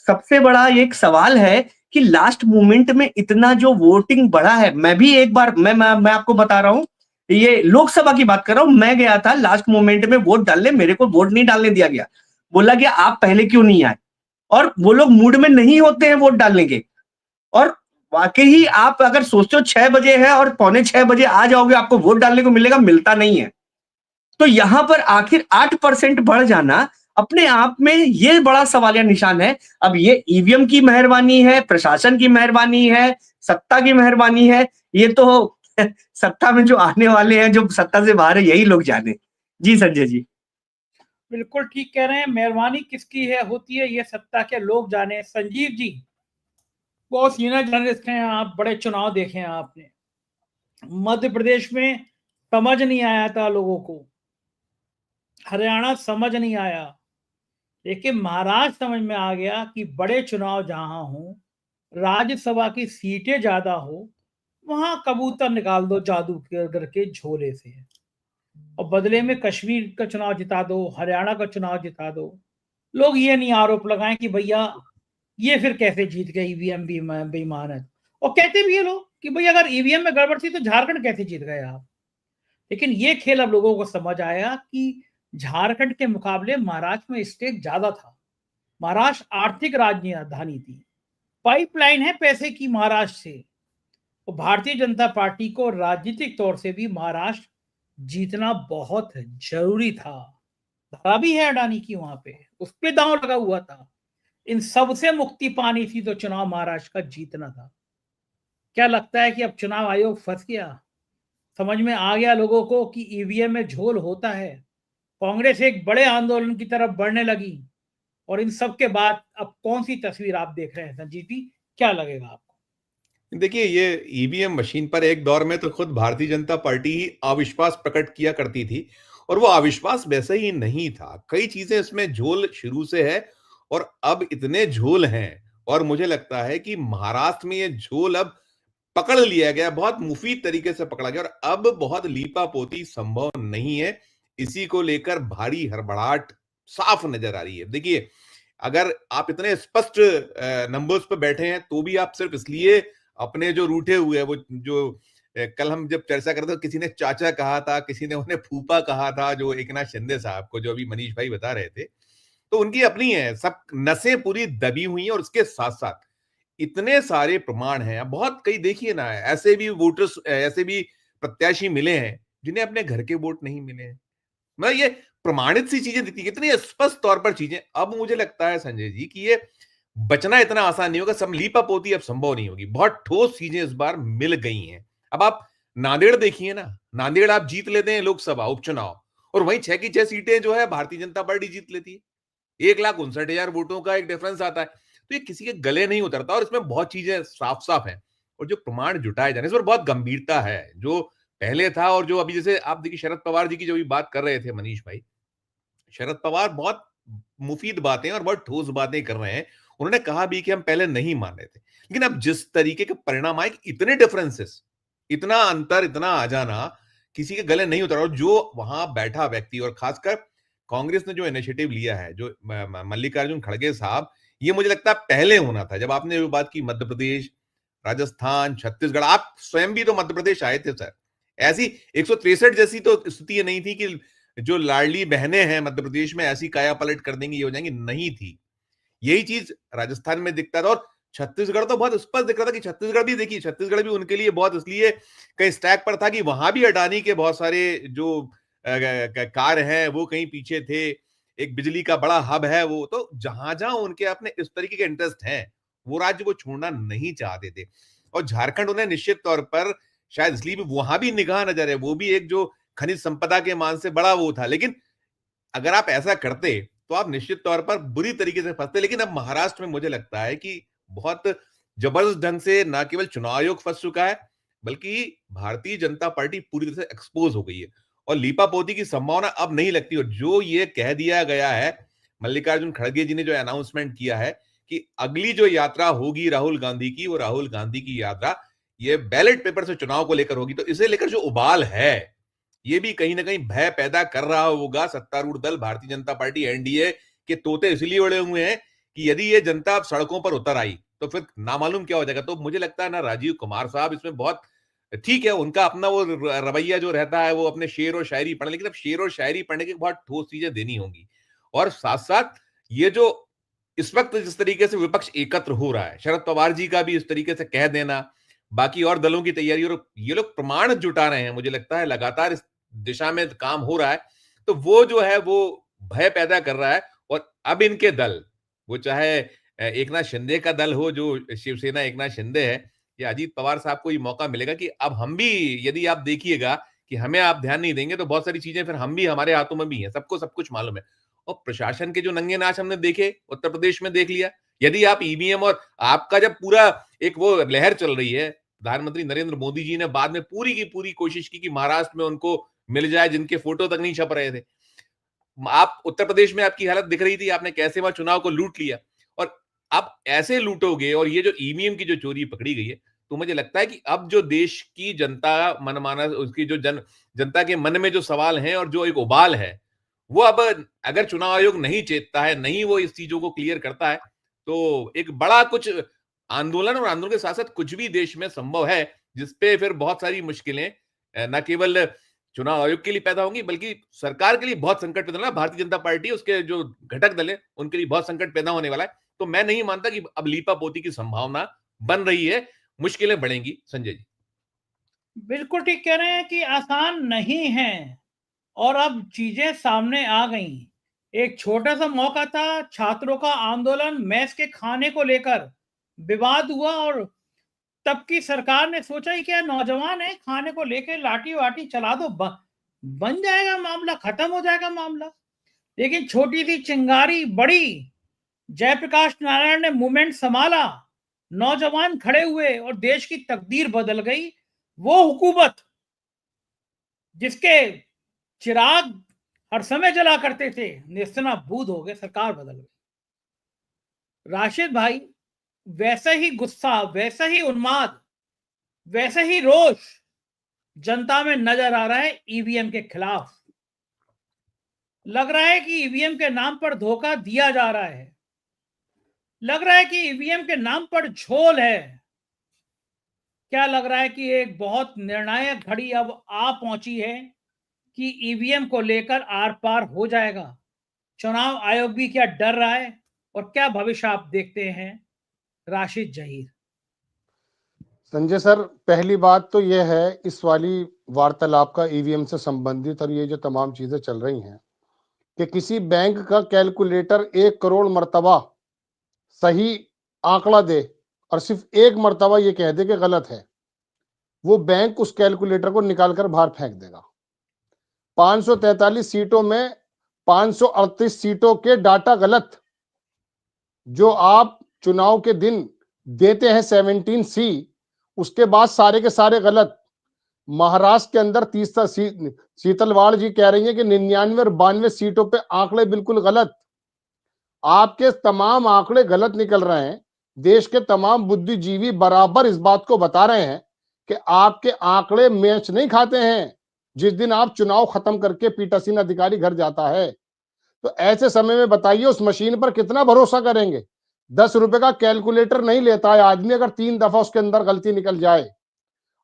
S4: सबसे बड़ा एक सवाल है कि लास्ट मोमेंट में इतना जो वोटिंग बढ़ा है। मैं भी एक बार मैं आपको बता रहा हूं, ये लोकसभा की बात कर रहा हूं, मैं गया था लास्ट मोमेंट में वोट डालने, मेरे को वोट नहीं डालने दिया गया। बोला कि आप पहले क्यों नहीं आए, और वो लोग मूड में नहीं होते हैं वोट डालने के। और वाकई ही आप अगर सोचते हो 6 बजे है और पौने 6 बजे आ जाओगे आपको वोट डालने को मिलेगा, मिलता नहीं है। तो यहां पर आखिर 8% बढ़ जाना अपने आप में ये बड़ा सवालिया निशान है। अब ये ईवीएम की मेहरबानी है, प्रशासन की मेहरबानी है, सत्ता की मेहरबानी है, ये तो सत्ता में जो आने वाले हैं, जो सत्ता से बाहर है, यही लोग जाने। जी संजय जी।
S1: बिल्कुल ठीक कह रहे हैं। मेहरबानी किसकी है होती है, ये सत्ता के लोग जाने। संजीव जी बहुत सीनियर जर्नलिस्ट हैं आप, बड़े चुनाव देखे हैं आपने। मध्य प्रदेश में समझ नहीं आया था लोगों को, हरियाणा समझ नहीं आया, लेकिन महाराष्ट्र समझ में आ गया कि बड़े चुनाव जहां हो, राज्यसभा की सीटें ज्यादा हो, वहां कबूतर निकाल दो जादूगर के झोले से, और बदले में कश्मीर का चुनाव जिता दो, हरियाणा का चुनाव जिता दो। लोग ये नहीं आरोप लगाएं कि भैया ये फिर कैसे जीत गए, ईवीएम बेईमान है। और कहते भी ये लोग कि भैया अगर ईवीएम में गड़बड़ थी तो झारखंड कैसे जीत गए आप। लेकिन ये खेल अब लोगों को समझ आया कि झारखंड के मुकाबले महाराष्ट्र में स्टेक ज्यादा था। महाराष्ट्र आर्थिक राजधानी थी, पाइपलाइन है पैसे की महाराष्ट्र से। तो भारतीय जनता पार्टी को राजनीतिक तौर से भी महाराष्ट्र जीतना बहुत जरूरी था। धरा भी है अडानी की वहां पे, उस पे दांव लगा हुआ था। इन सब से मुक्ति पानी थी तो चुनाव महाराष्ट्र का जीतना था। क्या लगता है कि अब चुनाव आयोग फंस गया, समझ में आ गया लोगों को कि ईवीएम में झोल होता है। कांग्रेस एक बड़े आंदोलन की तरफ बढ़ने लगी, और इन सब के बाद अब कौन सी तस्वीर आप देख रहे हैं संजीव जी, क्या लगेगा आपको?
S5: देखिए, ये ईवीएम मशीन पर एक दौर में तो खुद भारतीय जनता पार्टी ही अविश्वास प्रकट किया करती थी, और वो अविश्वास वैसे ही नहीं था। कई चीजें इसमें झोल शुरू से है, और अब इतने झोल हैं, और मुझे लगता है कि महाराष्ट्र में ये झोल अब पकड़ लिया गया, बहुत मुफीद तरीके से पकड़ा गया, और अब बहुत लीपापोती संभव नहीं है। इसी को लेकर भारी हड़बड़ाहट साफ नजर आ रही है। देखिए, अगर आप इतने स्पष्ट नंबर्स पे बैठे हैं तो भी आप सिर्फ इसलिए अपने जो रूठे हुए हैं, वो जो कल हम जब चर्चा करते तो किसी ने चाचा कहा था, किसी ने उन्हें फूफा कहा था, जो एकनाथ शिंदे साहब को, जो अभी मनीष भाई बता रहे थे, तो उनकी अपनी है, सब नसें पूरी दबी हुई हैं। और उसके साथ साथ इतने सारे प्रमाण हैं, बहुत कई देखिए ना, ऐसे भी वोटर्स, ऐसे भी प्रत्याशी मिले हैं जिन्हें अपने घर के वोट नहीं मिले हैं। मतलब ये प्रमाणित सी चीजें दिखती, कितनी स्पष्ट तौर पर चीजें। अब मुझे लगता है संजय जी कि ये बचना इतना आसान नहीं होगा, सब लीपापोती अब संभव नहीं होगी। बहुत ठोस चीजें इस बार मिल गई हैं। अब आप नांदेड़ देखिए ना, नांदेड़ आप जीत लेते हैं लोकसभा उपचुनाव, और वहीं 6 की 6 सीटें जो है भारतीय जनता पार्टी जीत लेती है। 1,59,000 वोटों का एक डिफरेंस आता है। तो ये किसी के गले नहीं उतरता, और इसमें बहुत चीजें साफ साफ हैं। और जो प्रमाण जुटाए जा रहे हैं, इस पर बहुत गंभीरता है। जो पहले था और जो अभी, जैसे आप देखिए शरद पवार जी की जो भी बात कर रहे थे मनीष भाई, शरद पवार बहुत मुफीद बातें और बहुत ठोस बातें कर रहे हैं। उन्होंने कहा भी कि हम पहले नहीं मान रहे थे, लेकिन अब जिस तरीके के परिणाम आए, इतने डिफरेंसेस, इतना अंतर, इतना आ जाना किसी के गले नहीं उतरा। और जो वहां बैठा व्यक्ति, और खासकर कांग्रेस ने जो इनिशिएटिव लिया है, जो मल्लिकार्जुन खड़गे साहब, ये मुझे लगता है पहले होना था। जब आपने जो बात की मध्य प्रदेश, राजस्थान, छत्तीसगढ़, आप स्वयं भी तो मध्य प्रदेश आए थे सर। ऐसी 163 जैसी तो स्थिति नहीं थी कि जो लाडली बहनें हैं मध्य प्रदेश में ऐसी काया पलट कर देंगी, ये हो जाएंगी, नहीं थी। यही चीज राजस्थान में दिखता था, और छत्तीसगढ़ तो बहुत स्पष्ट दिख रहा था कि छत्तीसगढ़ भी, देखिए छत्तीसगढ़ भी उनके लिए बहुत इसलिए कहीं स्टैक पर था कि वहां भी अडानी के बहुत सारे जो कार हैं वो कहीं पीछे थे। एक बिजली का बड़ा हब है वो, तो जहां जहां उनके अपने इस तरीके के इंटरेस्ट हैं, वो राज्य को छोड़ना नहीं चाहते थे। और झारखंड उन्हें निश्चित तौर पर शायद इसलिए भी वहां भी निगाह नजर है, वो भी एक जो खनिज संपदा के मान से बड़ा वो था। लेकिन अगर आप ऐसा करते तो आप निश्चित तौर पर बुरी तरीके से फंसते। लेकिन अब महाराष्ट्र में मुझे लगता है कि बहुत जबरदस्त ढंग से ना केवल चुनाव आयोग फंस चुका है, बल्कि भारतीय जनता पार्टी पूरी तरह से एक्सपोज हो गई है, और लीपापोती की संभावना अब नहीं लगती। और जो ये कह दिया गया है, मल्लिकार्जुन खड़गे जी ने जो अनाउंसमेंट किया है कि अगली जो यात्रा होगी राहुल गांधी की, वो राहुल गांधी की यात्रा ये बैलेट पेपर से चुनाव को लेकर होगी। तो इसे लेकर जो उबाल है, ये भी कहीं ना कहीं भय पैदा कर रहा होगा। सत्तारूढ़ दल भारतीय जनता पार्टी, एनडीए के तोते इसलिए उड़े हुए हैं कि यदि ये जनता अब सड़कों पर उतर आई तो फिर नामालूम क्या हो जाएगा। तो मुझे लगता है ना, राजीव कुमार साहब इसमें बहुत ठीक है, उनका अपना वो रवैया जो रहता है, वो अपने शेर और शायरी पढ़े, लेकिन अब शेर और शायरी पढ़ने की बहुत ठोस चीजें देनी होंगी। और साथ साथ ये जो इस वक्त जिस तरीके से विपक्ष एकत्र हो रहा है, शरद पवार जी का भी इस तरीके से कह देना, बाकी और दलों की तैयारी, और ये लोग प्रमाण जुटा रहे हैं, मुझे लगता है लगातार इस दिशा में काम हो रहा है, तो वो जो है वो भय पैदा कर रहा है। और अब इनके दल, वो चाहे एकनाथ शिंदे का दल हो, जो शिवसेना एकनाथ शिंदे है, या अजीत पवार साहब को ये मौका मिलेगा कि अब हम भी, यदि आप देखिएगा कि हमें आप ध्यान नहीं देंगे तो बहुत सारी चीजें फिर हम भी, हमारे हाथों में भी है, सबको सब कुछ मालूम है। और प्रशासन के जो नंगे नाच हमने देखे, उत्तर प्रदेश में देख लिया। यदि आप ईवीएम, और आपका जब पूरा एक वो लहर चल रही है, प्रधानमंत्री नरेंद्र मोदी जी ने बाद में पूरी की पूरी कोशिश की कि महाराष्ट्र में उनको मिल जाए जिनके फोटो तक नहीं छप रहे थे। आप उत्तर प्रदेश में आपकी हालत दिख रही थी, आपने कैसे वहां चुनाव को लूट लिया। और अब ऐसे लूटोगे, और ये जो ईवीएम की जो चोरी पकड़ी गई है, तो मुझे लगता है कि अब जो देश की जनता मनमानस, उसकी जो जनता के मन में जो सवाल हैं और जो एक उबाल है, वो अब अगर चुनाव आयोग नहीं चेतता है, नहीं वो इस चीजों को क्लियर करता है, तो एक बड़ा कुछ आंदोलन, और आंदोलन के साथ साथ कुछ भी देश में संभव है, जिसपे फिर बहुत सारी मुश्किलें न केवल चुनाव आयोग के लिए पैदा होंगी, बल्कि सरकार के लिए बहुत संकट पैदा होना, भारतीय जनता पार्टी, उसके जो घटक दल है, उनके लिए बहुत संकट पैदा होने वाला है। तो मैं नहीं मानता कि अब लीपापोती की संभावना बन रही है, मुश्किलें बढ़ेंगी। संजय जी।
S1: बिल्कुल ठीक कह रहे हैं कि आसान नहीं है, और अब चीजें सामने आ गई। एक छोटा सा मौका था, छात्रों का आंदोलन, मेस के खाने को लेकर विवाद हुआ, और तब की सरकार ने सोचा ही क्या, नौजवान है, खाने को लेकर लाठी वाठी चला दो, बन जाएगा मामला, खत्म हो जाएगा मामला। लेकिन छोटी सी चिंगारी बड़ी, जयप्रकाश नारायण ने मूवमेंट संभाला, नौजवान खड़े हुए, और देश की तकदीर बदल गई। वो हुकूमत जिसके चिराग हर समय जला करते थे, नेस्तनाबूद हो गए, सरकार बदल गई। राशिद भाई, वैसा ही गुस्सा, वैसा ही उन्माद, वैसा ही रोष जनता में नजर आ रहा है ईवीएम के खिलाफ। लग रहा है कि ईवीएम के नाम पर धोखा दिया जा रहा है, लग रहा है कि ईवीएम के नाम पर झोल है। क्या लग रहा है कि एक बहुत निर्णायक घड़ी अब आ पहुंची है कि ईवीएम को लेकर आर पार हो जाएगा? चुनाव आयोग भी क्या डर रहा है, और क्या भविष्य आप देखते हैं? राशिद जहीर।
S6: संजय सर, पहली बात तो यह है इस वाली वार्तालाप का ईवीएम से संबंधित, और ये जो तमाम चीजें चल रही हैं, कि किसी बैंक का कैलकुलेटर 1 करोड़ मर्तबा सही आंकड़ा दे और सिर्फ एक मर्तबा ये कह दे कि गलत है, वो बैंक उस कैलकुलेटर को निकालकर बाहर फेंक देगा। 543 सीटों में 538 सीटों के डाटा गलत, जो आप चुनाव के दिन देते हैं 17C, उसके बाद सारे के सारे गलत। महाराष्ट्र के अंदर तीसरा शीतलवाड़ जी कह रही है कि 99 और 92 सीटों पे आंकड़े बिल्कुल गलत। आपके तमाम आंकड़े गलत निकल रहे हैं। देश के तमाम बुद्धिजीवी बराबर इस बात को बता रहे हैं कि आपके आंकड़े मैच नहीं खाते हैं। जिस दिन आप चुनाव खत्म करके पीठासीन अधिकारी घर जाता है, तो ऐसे समय में बताइए उस मशीन पर कितना भरोसा करेंगे। 10 रुपए का कैलकुलेटर नहीं लेता है आदमी, अगर 3 दफा उसके अंदर गलती निकल जाए।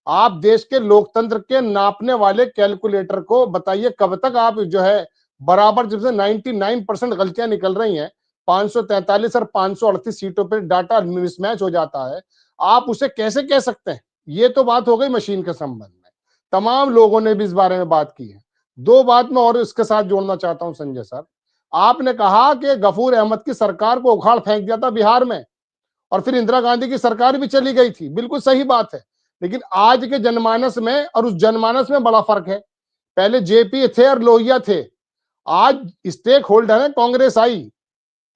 S6: आप देश के लोकतंत्र के नापने वाले कैलकुलेटर को बताइए कब तक आप जो है बराबर, जब से 99% गलतियां निकल रही हैं, 543 और 538 सीटों पर डाटा मिसमैच हो जाता है, आप उसे कैसे कह सकते हैं? ये तो बात हो गई मशीन के संबंध में। तमाम लोगों ने भी इस बारे में बात की है। 2 बात मैं और इसके साथ जोड़ना चाहता हूं संजय सर। आपने कहा कि गफूर अहमद की सरकार को उखाड़ फेंक दिया था बिहार में, और फिर इंदिरा गांधी की सरकार भी चली गई थी, बिल्कुल सही बात है। लेकिन आज के जनमानस में और उस जनमानस में बड़ा फर्क है। पहले जेपी थे और लोहिया थे, आज स्टेक होल्डर है कांग्रेस आई,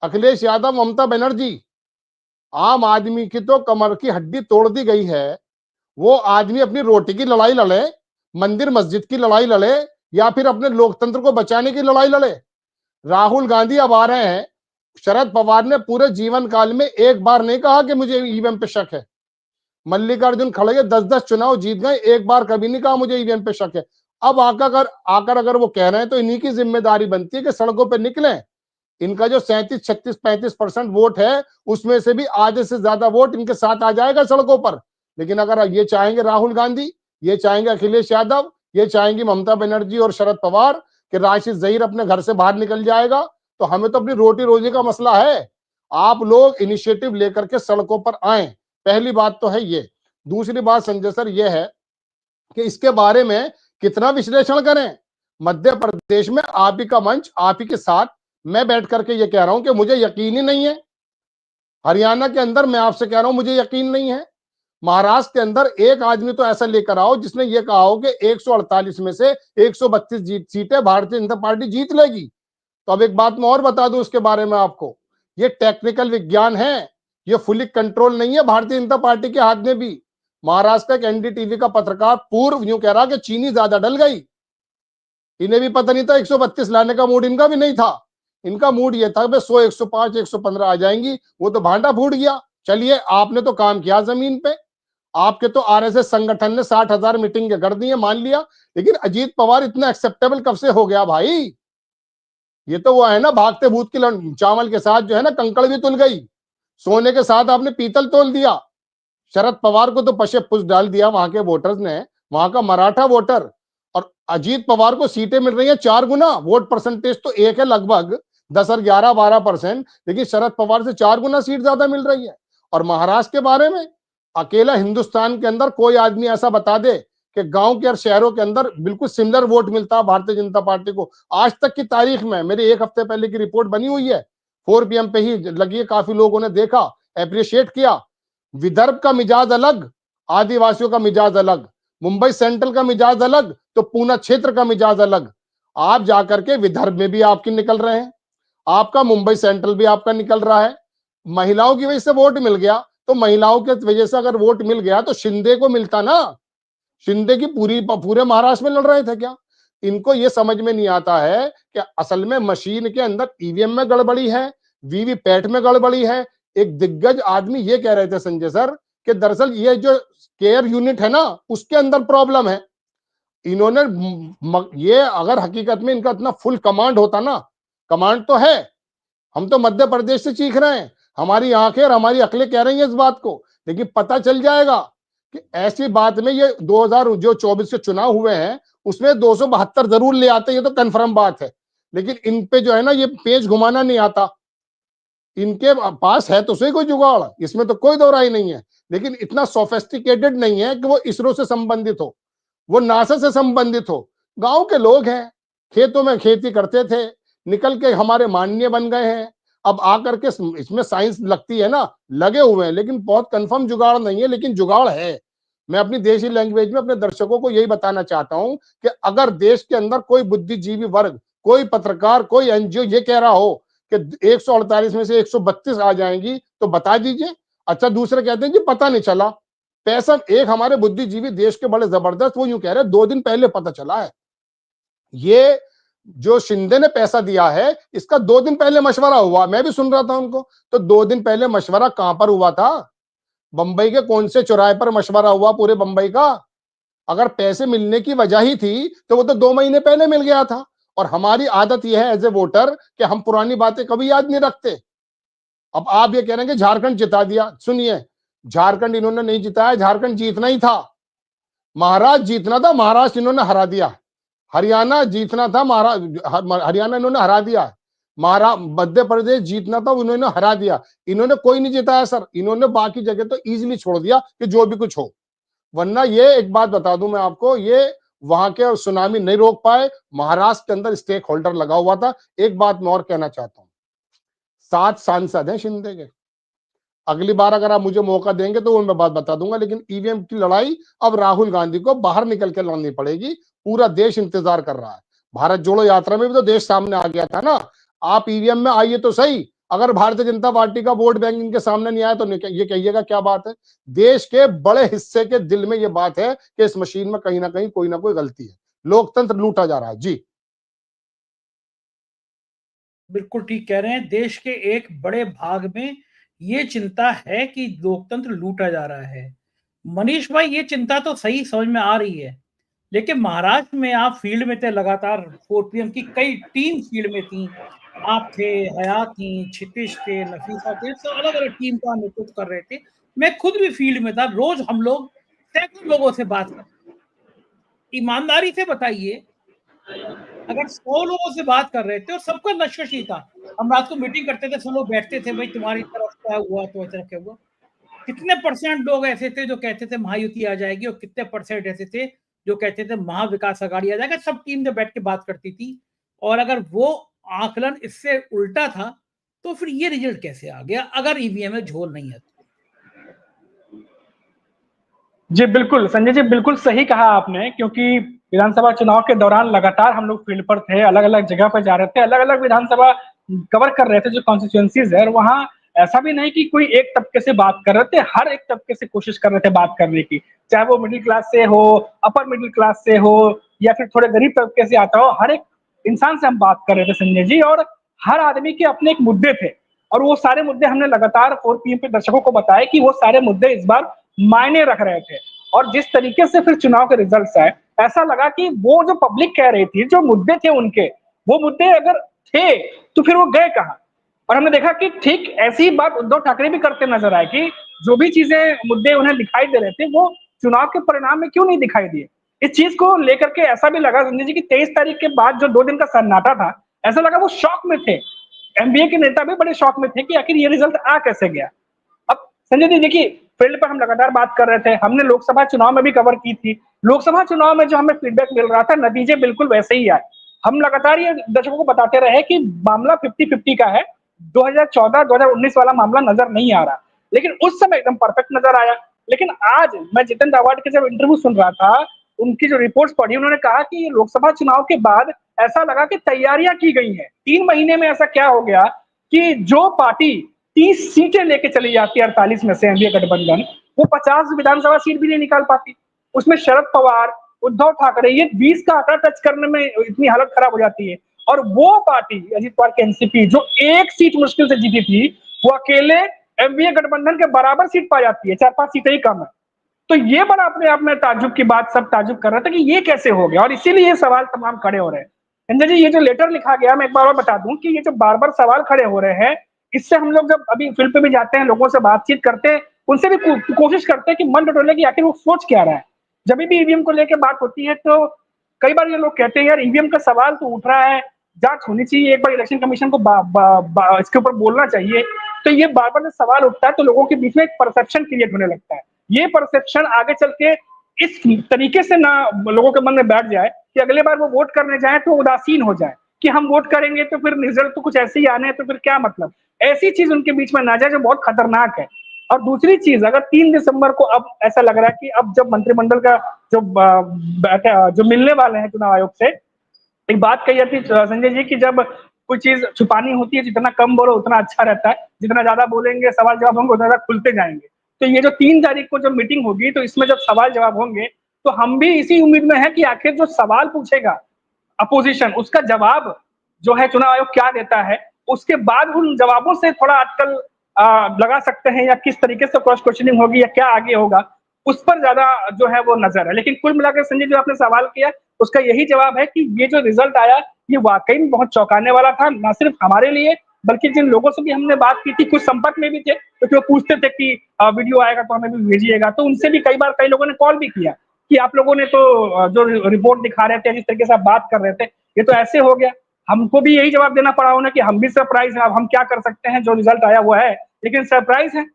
S6: अखिलेश यादव, ममता बनर्जी। आम आदमी की तो कमर की हड्डी तोड़ दी गई है। वो आदमी अपनी रोटी की लड़ाई लड़े, मंदिर मस्जिद की लड़ाई लड़े, या फिर अपने लोकतंत्र को बचाने की लड़ाई लड़े। राहुल गांधी अब आ रहे हैं। शरद पवार ने पूरे जीवन काल में एक बार नहीं कहा कि मुझे ईवीएम पे शक है। मल्लिकार्जुन खड़गे 10-10 चुनाव जीत गए, एक बार कभी नहीं कहा मुझे ईवीएम पे शक है। अब आकर अगर वो कह रहे हैं तो इन्हीं की जिम्मेदारी बनती है कि सड़कों पे निकलें इनका जो 37, 36, 35% वोट है, उसमें से भी आधे से ज्यादा वोट इनके साथ आ जाएगा सड़कों पर। लेकिन अगर ये चाहेंगे राहुल गांधी, ये चाहेंगे अखिलेश यादव, ये चाहेंगी ममता बनर्जी और शरद पवार कि राशिद जहीर अपने घर से बाहर निकल जाएगा, तो हमें तो अपनी रोटी रोजी का मसला है। आप लोग इनिशिएटिव लेकर के सड़कों पर आए, पहली बात तो है ये। दूसरी बात संजय सर ये है कि इसके बारे में कितना विश्लेषण करें। मध्य प्रदेश में आप ही का मंच, आप ही के साथ मैं बैठ करके ये कह रहा हूं कि मुझे यकीन ही नहीं है। हरियाणा के अंदर मैं आपसे कह रहा हूं मुझे यकीन नहीं है। महाराष्ट्र के अंदर एक आदमी तो ऐसा लेकर आओ जिसने ये कहा हो कि 148 में से 132 सीटें भारतीय जनता पार्टी जीत लेगी। तो अब एक बात मैं और बता दूं उसके बारे में आपको, ये टेक्निकल विज्ञान है, ये फुली कंट्रोल नहीं है भारतीय जनता पार्टी के हाथ में भी। महाराष्ट्र का एक एनडीटीवी का पत्रकार पूर्व यूं कह रहा कि चीनी ज्यादा डल गई। इन्हें भी पता नहीं था 132 लाने का मूड इनका भी नहीं था। इनका मूड ये था कि 100, 105, 115 आ जाएंगी, वो तो भांडा फूट गया। चलिए आपने तो काम किया जमीन पे, आपके तो आरएसएस संगठन ने 60,000 मीटिंग कर दी है, मान लिया। लेकिन अजीत पवार इतना एक्सेप्टेबल कब से हो गया भाई? ये तो वो है ना भागते भूत की चावल के साथ जो है ना कंकड़ भी तुल गई, सोने के साथ आपने पीतल तोल दिया। शरद पवार को तो पशे पुश डाल दिया वहां के वोटर्स ने, वहां का मराठा वोटर। और अजीत पवार को सीटें मिल रही हैं 4 गुना, वोट परसेंटेज तो एक है लगभग 10 और 11, 12%, लेकिन शरद पवार से 4 गुना सीट ज्यादा मिल रही है। और महाराष्ट्र के बारे में अकेला हिंदुस्तान के अंदर कोई आदमी ऐसा बता दे कि गांव के और शहरों के अंदर बिल्कुल सिमिलर वोट मिलता भारतीय जनता पार्टी को आज तक की तारीख में। मेरी एक हफ्ते पहले की रिपोर्ट बनी हुई है, 4 PM पे ही लगी है, काफी लोगों ने देखा, अप्रिशिएट किया। विदर्भ का मिजाज अलग, आदिवासियों का मिजाज अलग, मुंबई सेंट्रल का मिजाज अलग, तो पूना क्षेत्र का मिजाज अलग। आप जाकर के विदर्भ में भी आपकी निकल रहे हैं, आपका मुंबई सेंट्रल भी आपका निकल रहा है। महिलाओं की वजह से वोट मिल गया, तो महिलाओं के वजह से अगर वोट मिल गया तो शिंदे को मिलता ना। शिंदे की पूरे महाराष्ट्र में लड़ रहे थे क्या? इनको ये समझ में नहीं आता है कि असल में मशीन के अंदर ईवीएम में गड़बड़ी है, वीवीपैट में गड़बड़ी है। एक दिग्गज आदमी ये कह रहे थे संजय सर कि दरअसल ये जो केयर यूनिट है ना उसके अंदर प्रॉब्लम है। इन्होंने ये अगर हकीकत में इनका इतना फुल कमांड होता ना, कमांड तो है, हम तो मध्य प्रदेश से चीख रहे हैं, हमारी आंखें और हमारी अकलें कह रही हैं इस बात को, लेकिन पता चल जाएगा कि ऐसी बात में ये 2024 के चुनाव हुए हैं उसमें 272 जरूर ले आते, ये तो कंफर्म बात है। लेकिन इन पे जो है ना ये पेज घुमाना नहीं आता। इनके पास है तो सही कोई जुगाड़, इसमें तो कोई दो राय नहीं है, लेकिन इतना सोफिस्टिकेटेड नहीं है कि वो इसरो से संबंधित हो, वो नासा से संबंधित हो। गांव के लोग हैं, खेतों में खेती करते थे, निकल के हमारे माननीय बन गए हैं। अब आकर के इसमें साइंस लगती है ना, लगे हुए हैं, लेकिन बहुत कंफर्म जुगाड़ नहीं है, लेकिन जुगाड़ है। मैं अपनी देशी लैंग्वेज में अपने दर्शकों को यही बताना चाहता हूं कि अगर देश के अंदर कोई बुद्धिजीवी वर्ग, कोई पत्रकार, कोई एनजीओ ये कह रहा हो कि 148 में से 132 आ जाएंगी तो बता दीजिए। अच्छा, दूसरे कहते हैं कि पता नहीं चला। पैसा एक हमारे बुद्धिजीवी देश के बड़े जबरदस्त, वो यूं कह रहे हैं 2 दिन पहले पता चला है। ये जो शिंदे ने पैसा दिया है इसका 2 दिन पहले मशवरा हुआ, मैं भी सुन रहा था उनको। तो 2 दिन पहले मशवरा कहां पर हुआ था? बंबई के कौन से चौराहे पर मशवरा हुआ पूरे बंबई का? अगर पैसे मिलने की वजह ही थी तो वो तो 2 महीने पहले मिल गया था। और हमारी आदत यह है एज ए वोटर कि हम पुरानी बातें कभी याद नहीं रखते। अब आप ये कह रहे हैं कि झारखंड जिता दिया, सुनिए, झारखंड इन्होंने नहीं जिताया, झारखंड जीतना ही था, महाराष्ट्र जीतना था, महाराष्ट्र इन्होंने हरा दिया। हरियाणा जीतना था, हरियाणा इन्होंने हरा दिया। मध्य प्रदेश जीतना था, उन्होंने हरा दिया। इन्होंने कोई नहीं जिताया सर, इन्होंने बाकी जगह तो इजीली छोड़ दिया कि जो भी कुछ हो। वरना ये एक बात बता दूं मैं आपको, ये वहां के सुनामी नहीं रोक पाए। महाराष्ट्र के अंदर स्टेक होल्डर लगा हुआ था। एक बात मैं और कहना चाहता हूं, 7 सांसद हैं शिंदे के। अगली बार अगर आप मुझे मौका देंगे तो वो मैं बात बता दूंगा, लेकिन ईवीएम की लड़ाई अब राहुल गांधी को बाहर निकल के लड़नी पड़ेगी। पूरा देश इंतजार कर रहा है। भारत जोड़ो यात्रा में भी तो देश सामने आ गया था ना। आप ईवीएम में आइए तो सही, अगर भारतीय जनता पार्टी का वोट बैंक इनके सामने नहीं आया तो ये कहिएगा क्या बात है। देश के बड़े हिस्से के दिल में ये बात है कि इस मशीन में कहीं ना कहीं कोई ना कोई गलती है, लोकतंत्र लूटा जा रहा है। जी
S1: बिल्कुल ठीक कह रहे हैं। देश के एक बड़े भाग में ये चिंता है कि लोकतंत्र लूटा जा रहा है। मनीष भाई, ये चिंता तो सही समझ में आ रही है, लेकिन महाराष्ट्र में आप फील्ड में थे लगातार, 4 PM की कई टीम फील्ड में थी, आप थे, हयात थी, क्षितिज थे, नफीसा थे, सब अलग अलग टीम का नेतृत्व कर रहे थे। मैं खुद भी फील्ड में था, रोज हम लोग सैकड़ों लोगों से बात करते। ईमानदारी से बताइए, अगर 100 लोगों से बात कर रहे थे और सबका लक्ष्य ही था, हम रात को मीटिंग करते थे, सब लोग बैठते थे, भाई तुम्हारी तरफ क्या हुआ, तुम्हारी तरफ क्या हुआ। कितने परसेंट लोग ऐसे थे जो कहते थे महायुति आ जाएगी, और कितने परसेंट ऐसे थे जो कहते थे महाविकास अघाड़ी आ जाएगा। सब टीम जब बैठ के बात करती थी, और अगर वो आकलन इससे उल्टा था, तो फिर ये रिजल्ट कैसे आ गया अगर ईवीएम में झोल नहीं है?
S2: जी बिल्कुल, संजय जी बिल्कुल सही कहा आपने, क्योंकि विधानसभा चुनाव के दौरान लगातार हम लोग फील्ड पर थे, अलग-अलग जगह पर जा रहे थे, अलग-अलग विधानसभा कवर कर रहे थे जो कॉन्स्टिट्यूएंसीज़ है, और वहाँ ऐसा भी नहीं कि कोई एक तबके से बात कर रहे थे, हर एक तबके से कोशिश कर रहे थे बात करने की। चाहे वो मिडिल क्लास से हो, अपर मिडिल क्लास से हो, या फिर थोड़े गरीब तबके से आता हो, हर एक इंसान से हम बात कर रहे थे संजय जी, और हर आदमी के अपने एक मुद्दे थे। और वो सारे मुद्दे हमने लगातार 4 पीएम पे दर्शकों को बताए कि वो सारे मुद्दे इस बार मायने रख रहे थे। और जिस तरीके से फिर चुनाव के रिजल्ट्स आए, ऐसा लगा कि वो जो पब्लिक कह रही थी, जो मुद्दे थे उनके, वो मुद्दे अगर थे, तो फिर वो गए कहाँ? और हमने देखा कि ठीक ऐसी ही बात उद्धव ठाकरे भी करते नजर आए कि जो भी चीजें, मुद्दे उन्हें दिखाई दे रहे थे, वो चुनाव के परिणाम में क्यों नहीं दिखाई दिए? इस चीज को लेकर के ऐसा भी लगा संजय जी कि 23 तारीख के बाद जो 2 दिन का सन्नाटा था, ऐसा लगा वो शॉक में थे। एमबीए के नेता भी बड़े शॉक में थे कि आखिर ये रिजल्ट आ कैसे गया। अब संजय जी देखिए, फील्ड पर हम लगातार बात कर रहे थे, हमने लोकसभा चुनाव में भी कवर की थी। लोकसभा चुनाव में जो हमें फीडबैक मिल रहा था, नतीजे बिल्कुल वैसे ही आए। हम लगातार ये दर्शकों को बताते रहे कि मामला 50-50 का है, 2014-2019 वाला मामला नजर नहीं आ रहा, लेकिन उस समय एकदम परफेक्ट नजर आया। लेकिन आज मैं जितेंद्र अवार्ड के जब इंटरव्यू सुन रहा था, उनकी जो रिपोर्ट्स पढ़ी, उन्होंने कहा कि ये लोकसभा चुनाव के बाद ऐसा लगा कि तैयारियां की गई हैं। 3 महीने में ऐसा क्या हो गया कि जो पार्टी 30 सीटें लेके चली जाती है 48 में से एनडीए गठबंधन, वो 50 विधानसभा सीट भी नहीं निकाल पाती। उसमें शरद पवार, उद्धव ठाकरे, ये 20 का आंकड़ा टच करने में इतनी हालत खराब हो जाती है। और वो पार्टी अजीत पवार की एनसीपी जो एक सीट मुश्किल से जीती थी, वो अकेले एनडीए गठबंधन के बराबर सीट पा जाती है, 4-5 सीटें ही कम है। तो ये बड़ा अपने आप में ताज्जुब की बात, सब ताज्जुब कर रहे थे कि ये कैसे हो गया, और इसीलिए ये सवाल तमाम खड़े हो रहे हैं। संजय जी, ये जो लेटर लिखा गया, मैं एक बार और बता दूं कि ये जो बार बार सवाल खड़े हो रहे हैं, इससे हम लोग जब अभी फील्ड पे भी जाते हैं, लोगों से बातचीत करते हैं, उनसे भी कोशिश करते हैं कि मन टटोलने की आखिर वो सोच क्या रहा है। जब भी ईवीएम को लेकर बात होती है, तो कई बार ये लोग कहते हैं यार ईवीएम का सवाल तो उठ रहा है, जांच होनी चाहिए, एक बार इलेक्शन कमीशन को इसके ऊपर बोलना चाहिए। तो ये बार बार सवाल उठता है, तो लोगों के बीच में एक परसेप्शन क्रिएट होने लगता है। ये परसेप्शन आगे चल के इस तरीके से ना लोगों के मन में बैठ जाए कि अगले बार वो वोट करने जाए तो उदासीन हो जाए कि हम वोट करेंगे तो फिर रिजल्ट तो कुछ ऐसे ही आने हैं, तो फिर क्या मतलब। ऐसी चीज उनके बीच में ना जाए, जो बहुत खतरनाक है। और दूसरी चीज, अगर 3 दिसंबर को अब ऐसा लग रहा है कि अब जब मंत्रिमंडल का जो मिलने वाले हैं चुनाव आयोग से, एक बात कही जाती है संजय जी की, जब कोई चीज छुपानी होती है, जितना कम बोलो उतना अच्छा रहता है, जितना ज्यादा बोलेंगे, सवाल जवाब होंगे, उतना ज्यादा खुलते जाएंगे। तो ये जो 3 तारीख को जब मीटिंग होगी, तो इसमें जब सवाल जवाब होंगे, तो हम भी इसी उम्मीद में है कि आखिर जो सवाल पूछेगा अपोजिशन, उसका जवाब जो है चुनाव आयोग क्या देता है, उसके बाद उन जवाबों से थोड़ा अटकल लगा सकते हैं, या किस तरीके से क्रॉस क्वेश्चनिंग होगी, या क्या आगे होगा, उस पर ज्यादा जो है वो नजर है। लेकिन कुल मिलाकर संजय, जो आपने सवाल किया, उसका यही जवाब है कि ये जो रिजल्ट आया, ये वाकई में बहुत चौंकाने वाला था, ना सिर्फ हमारे लिए, बल्कि जिन लोगों से भी हमने बात की थी, कुछ संपर्क में भी थे, तो वो पूछते थे कि वीडियो आएगा तो हमें भी भेजिएगा। तो उनसे भी कई बार कई लोगों ने कॉल भी किया कि आप लोगों ने तो जो रिपोर्ट दिखा रहे थे, जिस तरीके से आप बात कर रहे थे, ये तो ऐसे हो गया। हमको भी यही जवाब देना पड़ा उन्हें कि हम भी सरप्राइज हैं, अब हम क्या कर सकते हैं, जो रिजल्ट आया वो है, लेकिन सरप्राइज है।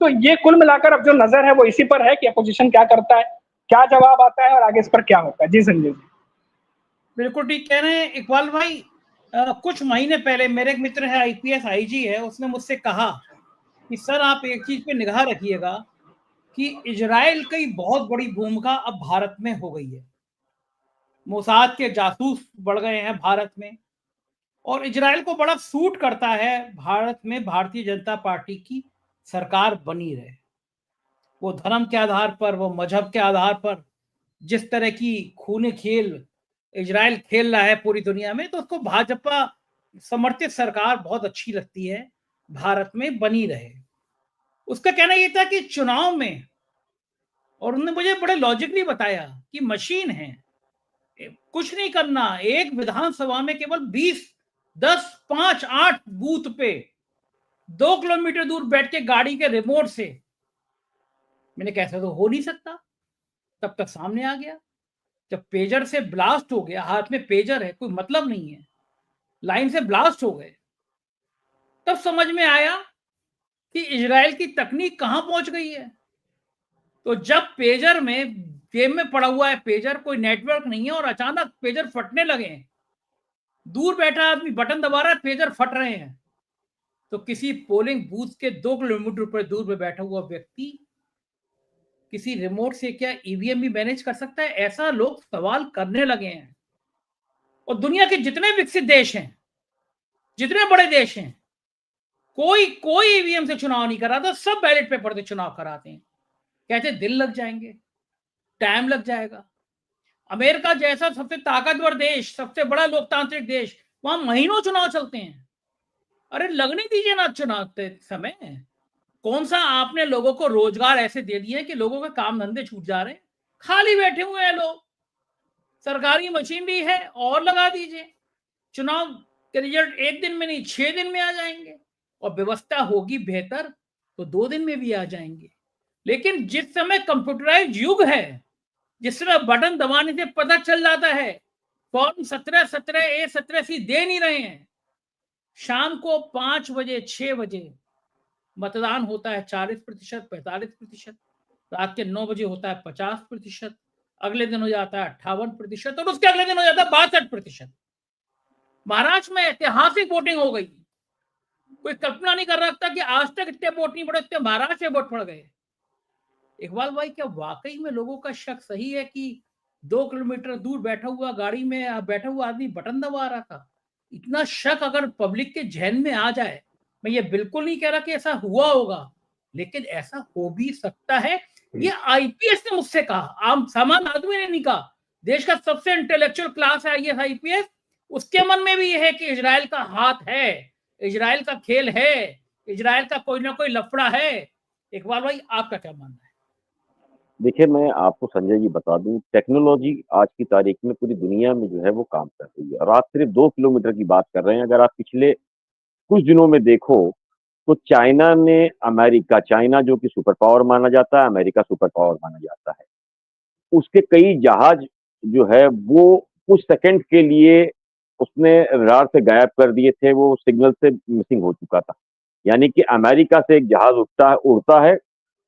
S2: तो ये कुल मिलाकर अब जो नजर है वो इसी पर है कि अपोजिशन क्या करता है, क्या जवाब आता है, और आगे इस पर क्या होता है। जी संजय जी।
S1: बिल्कुल ठीक कह रहे हैं इकबाल भाई। कुछ महीने पहले मेरे एक मित्र है, आईपीएस आईजी है, उसने मुझसे कहा कि सर आप एक चीज पे निगाह रखिएगा कि इजराइल की बहुत बड़ी भूमिका अब भारत में हो गई है। मोसाद के जासूस बढ़ गए हैं भारत में, और इजराइल को बड़ा सूट करता है भारत में भारतीय जनता पार्टी की सरकार बनी रहे। वो धर्म के आधार पर, वो मजहब के आधार पर जिस तरह की खूनी खेल इजराइल खेल रहा है पूरी दुनिया में, तो उसको भाजपा समर्थित सरकार बहुत अच्छी लगती है, भारत में बनी रहे। उसका कहना यह था कि चुनाव में, और उन्होंने मुझे बड़े लॉजिकली बताया कि मशीन है, कुछ नहीं करना, एक विधानसभा में केवल 20 10, 5, 8 बूथ पे 2 किलोमीटर दूर बैठ के गाड़ी के रिमोट से, मैंने कहा ऐसा तो हो नहीं सकता। तब तक सामने आ गया, जब पेजर से ब्लास्ट हो गया, हाथ में पेजर है, कोई मतलब नहीं है, लाइन से ब्लास्ट हो गए, तब समझ में आया कि इजराइल की तकनीक कहां पहुंच गई है। तो जब पेजर में, गेम में पड़ा हुआ है पेजर, कोई नेटवर्क नहीं है और अचानक पेजर फटने लगे हैं, दूर बैठा आदमी बटन दबा रहा है, पेजर फट रहे हैं, तो किसी पोलिंग बूथ के 2 किलोमीटर पर दूर में बैठा हुआ व्यक्ति किसी रिमोट से क्या ईवीएम भी मैनेज कर सकता है? ऐसा लोग सवाल करने लगे हैं। और दुनिया के जितने विकसित देश हैं, जितने बड़े देश हैं, कोई ईवीएम से चुनाव नहीं कराता, सब बैलेट पेपर से चुनाव कराते हैं। कहते दिल लग जाएंगे, टाइम लग जाएगा। अमेरिका जैसा सबसे ताकतवर देश, सबसे बड़ा लोकतांत्रिक देश, वहां महीनों चुनाव चलते हैं। अरे लगने दीजिए ना चुनाव समय। कौन सा आपने लोगों को रोजगार ऐसे दे दिए कि लोगों के काम धंधे छूट जा रहे हैं, खाली बैठे हुए हैं लोग। सरकारी मशीनरी है और लगा दीजिए, चुनाव के रिजल्ट 1 दिन में नहीं 6 दिन में आ जाएंगे, और व्यवस्था होगी बेहतर तो 2 दिन में भी आ जाएंगे। लेकिन जिस समय कंप्यूटराइज युग है, जिस समय बटन दबाने से पता चल जाता है, फॉर्म 17 A17C दे नहीं रहे हैं, शाम को 5 बजे 6 बजे मतदान होता है 40%, 45%, रात के 9 बजे होता है 50%, अगले दिन हो जाता है 58% और उसके अगले दिन हो जाता है 62%। महाराष्ट्र में ऐतिहासिक वोटिंग हो गई। कोई कल्पना नहीं कर सकता कि आज तक इतने वोट नहीं पड़े, इतने महाराष्ट्र में वोट पड़ गए। इकबाल भाई, क्या वाकई में लोगों का शक सही है कि 2 किलोमीटर दूर बैठा हुआ गाड़ी में बैठा हुआ आदमी बटन दबा रहा था? इतना शक अगर पब्लिक के जहन में आ जाए, मैं ये बिल्कुल नहीं कह रहा कि ऐसा हुआ होगा, लेकिन ऐसा हो भी सकता है। ये आईपीएस ने मुझसे कहा, आम सामान्य आदमी ने नहीं कहा। देश का सबसे इंटेलेक्चुअल क्लास है आईएएस आईपीएस, उसके मन में भी यह है कि इजराइल का हाथ है, इजराइल का खेल है, इजराइल का कोई ना कोई लफड़ा है। इकबाल भाई, आपका क्या मानना है?
S3: देखिए, मैं आपको संजय जी बता दूं, टेक्नोलॉजी आज की तारीख में पूरी दुनिया में जो है वो काम कर रही है और आप सिर्फ 2 किलोमीटर की बात कर रहे हैं। अगर आप पिछले कुछ दिनों में देखो तो चाइना ने चाइना जो कि सुपर पावर माना जाता है, अमेरिका सुपर पावर माना जाता है, उसके कई जहाज जो है वो कुछ सेकंड के लिए उसने रडार से गायब कर दिए थे, वो सिग्नल से मिसिंग हो चुका था। यानी कि अमेरिका से एक जहाज उड़ता है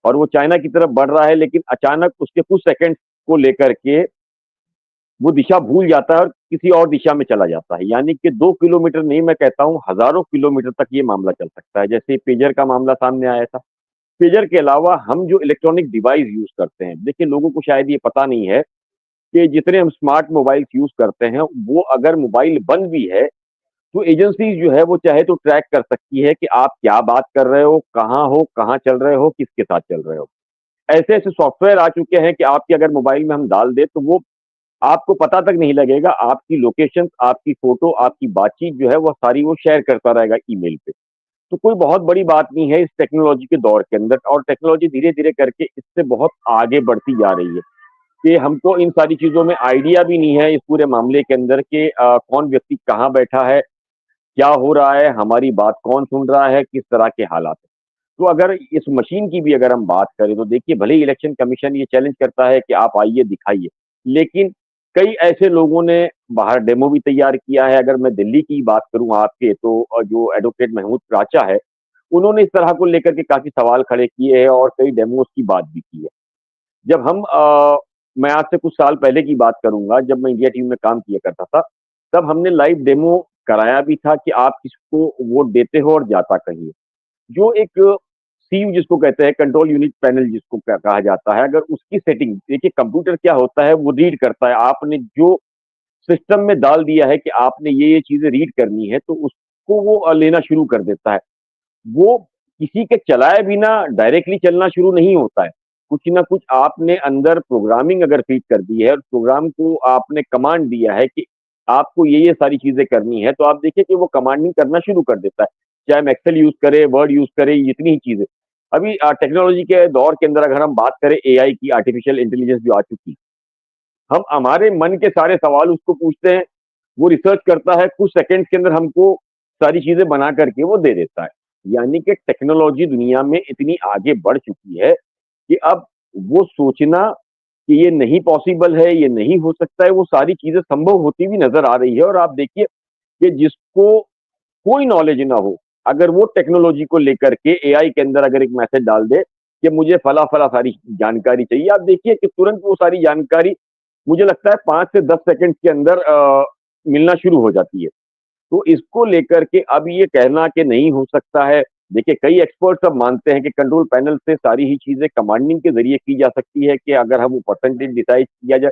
S3: और वो चाइना की तरफ बढ़ रहा है, लेकिन अचानक उसके कुछ सेकंड को लेकर के वो दिशा भूल जाता है और किसी और दिशा में चला जाता है। यानी कि 2 किलोमीटर नहीं, मैं कहता हूँ हजारों किलोमीटर तक ये मामला चल सकता है। जैसे पेजर का मामला सामने आया था, पेजर के अलावा हम जो इलेक्ट्रॉनिक डिवाइस यूज करते हैं, देखिए लोगों को शायद ये पता नहीं है कि जितने हम स्मार्ट मोबाइल यूज करते हैं, वो अगर मोबाइल बंद भी है तो एजेंसी जो है वो चाहे तो ट्रैक कर सकती है कि आप क्या बात कर रहे हो, कहाँ चल रहे हो, किसके साथ चल रहे हो। ऐसे ऐसे सॉफ्टवेयर आ चुके हैं कि आपके अगर मोबाइल में हम डाल दे तो वो आपको पता तक नहीं लगेगा, आपकी लोकेशन, आपकी फोटो, आपकी बातचीत जो है वो सारी वो शेयर करता रहेगा ईमेल पे। तो कोई बहुत बड़ी बात नहीं है इस टेक्नोलॉजी के दौर के अंदर, और टेक्नोलॉजी धीरे धीरे करके इससे बहुत आगे बढ़ती जा रही है कि हमको इन सारी चीजों में आइडिया भी नहीं है इस पूरे मामले के अंदर कि कौन व्यक्ति कहाँ बैठा है, क्या हो रहा है, हमारी बात कौन सुन रहा है, किस तरह के हालात है। तो अगर इस मशीन की भी अगर हम बात करें तो देखिए, भले ही इलेक्शन कमीशन ये चैलेंज करता है कि आप आइए दिखाइए, लेकिन कई ऐसे लोगों ने बाहर डेमो भी तैयार किया है। अगर मैं दिल्ली की बात करूं आपके, तो जो एडवोकेट महमूद प्राचा है, उन्होंने इस तरह को लेकर के काफी सवाल खड़े किए हैं और कई डेमोस की बात भी की है। जब हम मैं आज से कुछ साल पहले की बात करूंगा, जब मैं इंडिया टीवी में काम किया करता था, तब हमने लाइव डेमो कराया भी था कि आप किसको वोट देते हो और जाता कहीं है। जो एक सीयू जिसको कहते हैं, कंट्रोल यूनिट पैनल जिसको कहा जाता है, अगर उसकी सेटिंग देखिए, कंप्यूटर क्या होता है वो रीड करता है, आपने जो सिस्टम में डाल दिया है कि आपने ये चीजें रीड करनी है तो उसको वो लेना शुरू कर देता है। वो किसी के चलाए बिना डायरेक्टली चलना शुरू नहीं होता है। कुछ ना कुछ आपने अंदर प्रोग्रामिंग अगर फीड कर दी है और प्रोग्राम को आपने कमांड दिया है कि आपको ये सारी चीजें करनी है, तो आप देखिए कि वो कमांडिंग करना शुरू कर देता है। चाहे हम एक्सेल यूज करें, वर्ड यूज करें, इतनी ही चीजें। अभी टेक्नोलॉजी के दौर के अंदर अगर हम बात करें एआई की, आर्टिफिशियल इंटेलिजेंस जो आ चुकी है, हम हमारे मन के सारे सवाल उसको पूछते हैं, वो रिसर्च करता है, कुछ सेकंड्स के अंदर हमको सारी चीजें बना करके वो दे देता है। यानी कि टेक्नोलॉजी दुनिया में इतनी आगे बढ़ चुकी है कि अब वो सोचना कि ये नहीं पॉसिबल है, ये नहीं हो सकता है, वो सारी चीजें संभव होती हुई नजर आ रही है। और आप देखिए कि जिसको कोई नॉलेज ना हो, अगर वो टेक्नोलॉजी को लेकर के एआई के अंदर अगर एक मैसेज डाल दे कि मुझे फला फला सारी जानकारी चाहिए, आप देखिए कि तुरंत वो सारी जानकारी मुझे लगता है 5 से 10 सेकंड के अंदर मिलना शुरू हो जाती है। तो इसको लेकर के अब ये कहना कि नहीं हो सकता है, देखिए कई एक्सपर्ट्स अब मानते हैं कि कंट्रोल पैनल से सारी ही चीजें कमांडिंग के जरिए की जा सकती है कि अगर हम वो परसेंटेज डिसाइड किया जाए।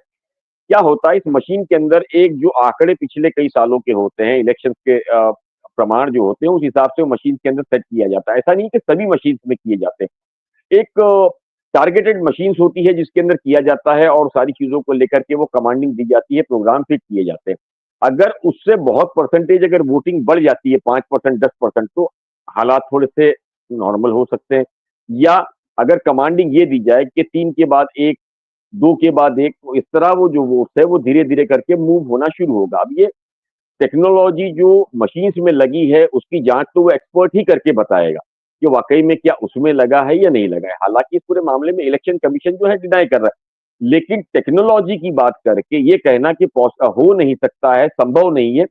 S3: क्या होता है इस मशीन के अंदर, एक जो आंकड़े पिछले कई सालों के होते हैं, इलेक्शन के प्रमाण जो होते हैं, उस हिसाब से वो मशीन के अंदर सेट किया जाता है। ऐसा नहीं कि सभी मशीन में किए जाते हैं। एक टारगेटेड मशीन्स होती है जिसके अंदर किया जाता है और सारी चीजों को लेकर के वो कमांडिंग दी जाती है, प्रोग्राम फिट किए जाते हैं। अगर उससे बहुत परसेंटेज अगर वोटिंग बढ़ जाती है 5%, 10%, तो हालात थोड़े से नॉर्मल हो सकते हैं। या अगर कमांडिंग ये दी जाए कि 3 के बाद 1, 2 के बाद 1, तो इस तरह वो जो वोट्स है वो धीरे-धीरे करके मूव होना शुरू होगा। अब ये टेक्नोलॉजी जो मशीन्स में लगी है उसकी जाँच तो वो एक्सपर्ट ही करके बताएगा कि वाक़ई में क्या उसमें लगा है या नहीं लगा है। हालाँकि इस पूरे मामले में इलेक्शन कमीशन जो है डिनाई कर रहा है। लेकिन टेक्नोलॉजी की बात करके ये कहना कि हो नहीं सकता है, संभव नहीं है,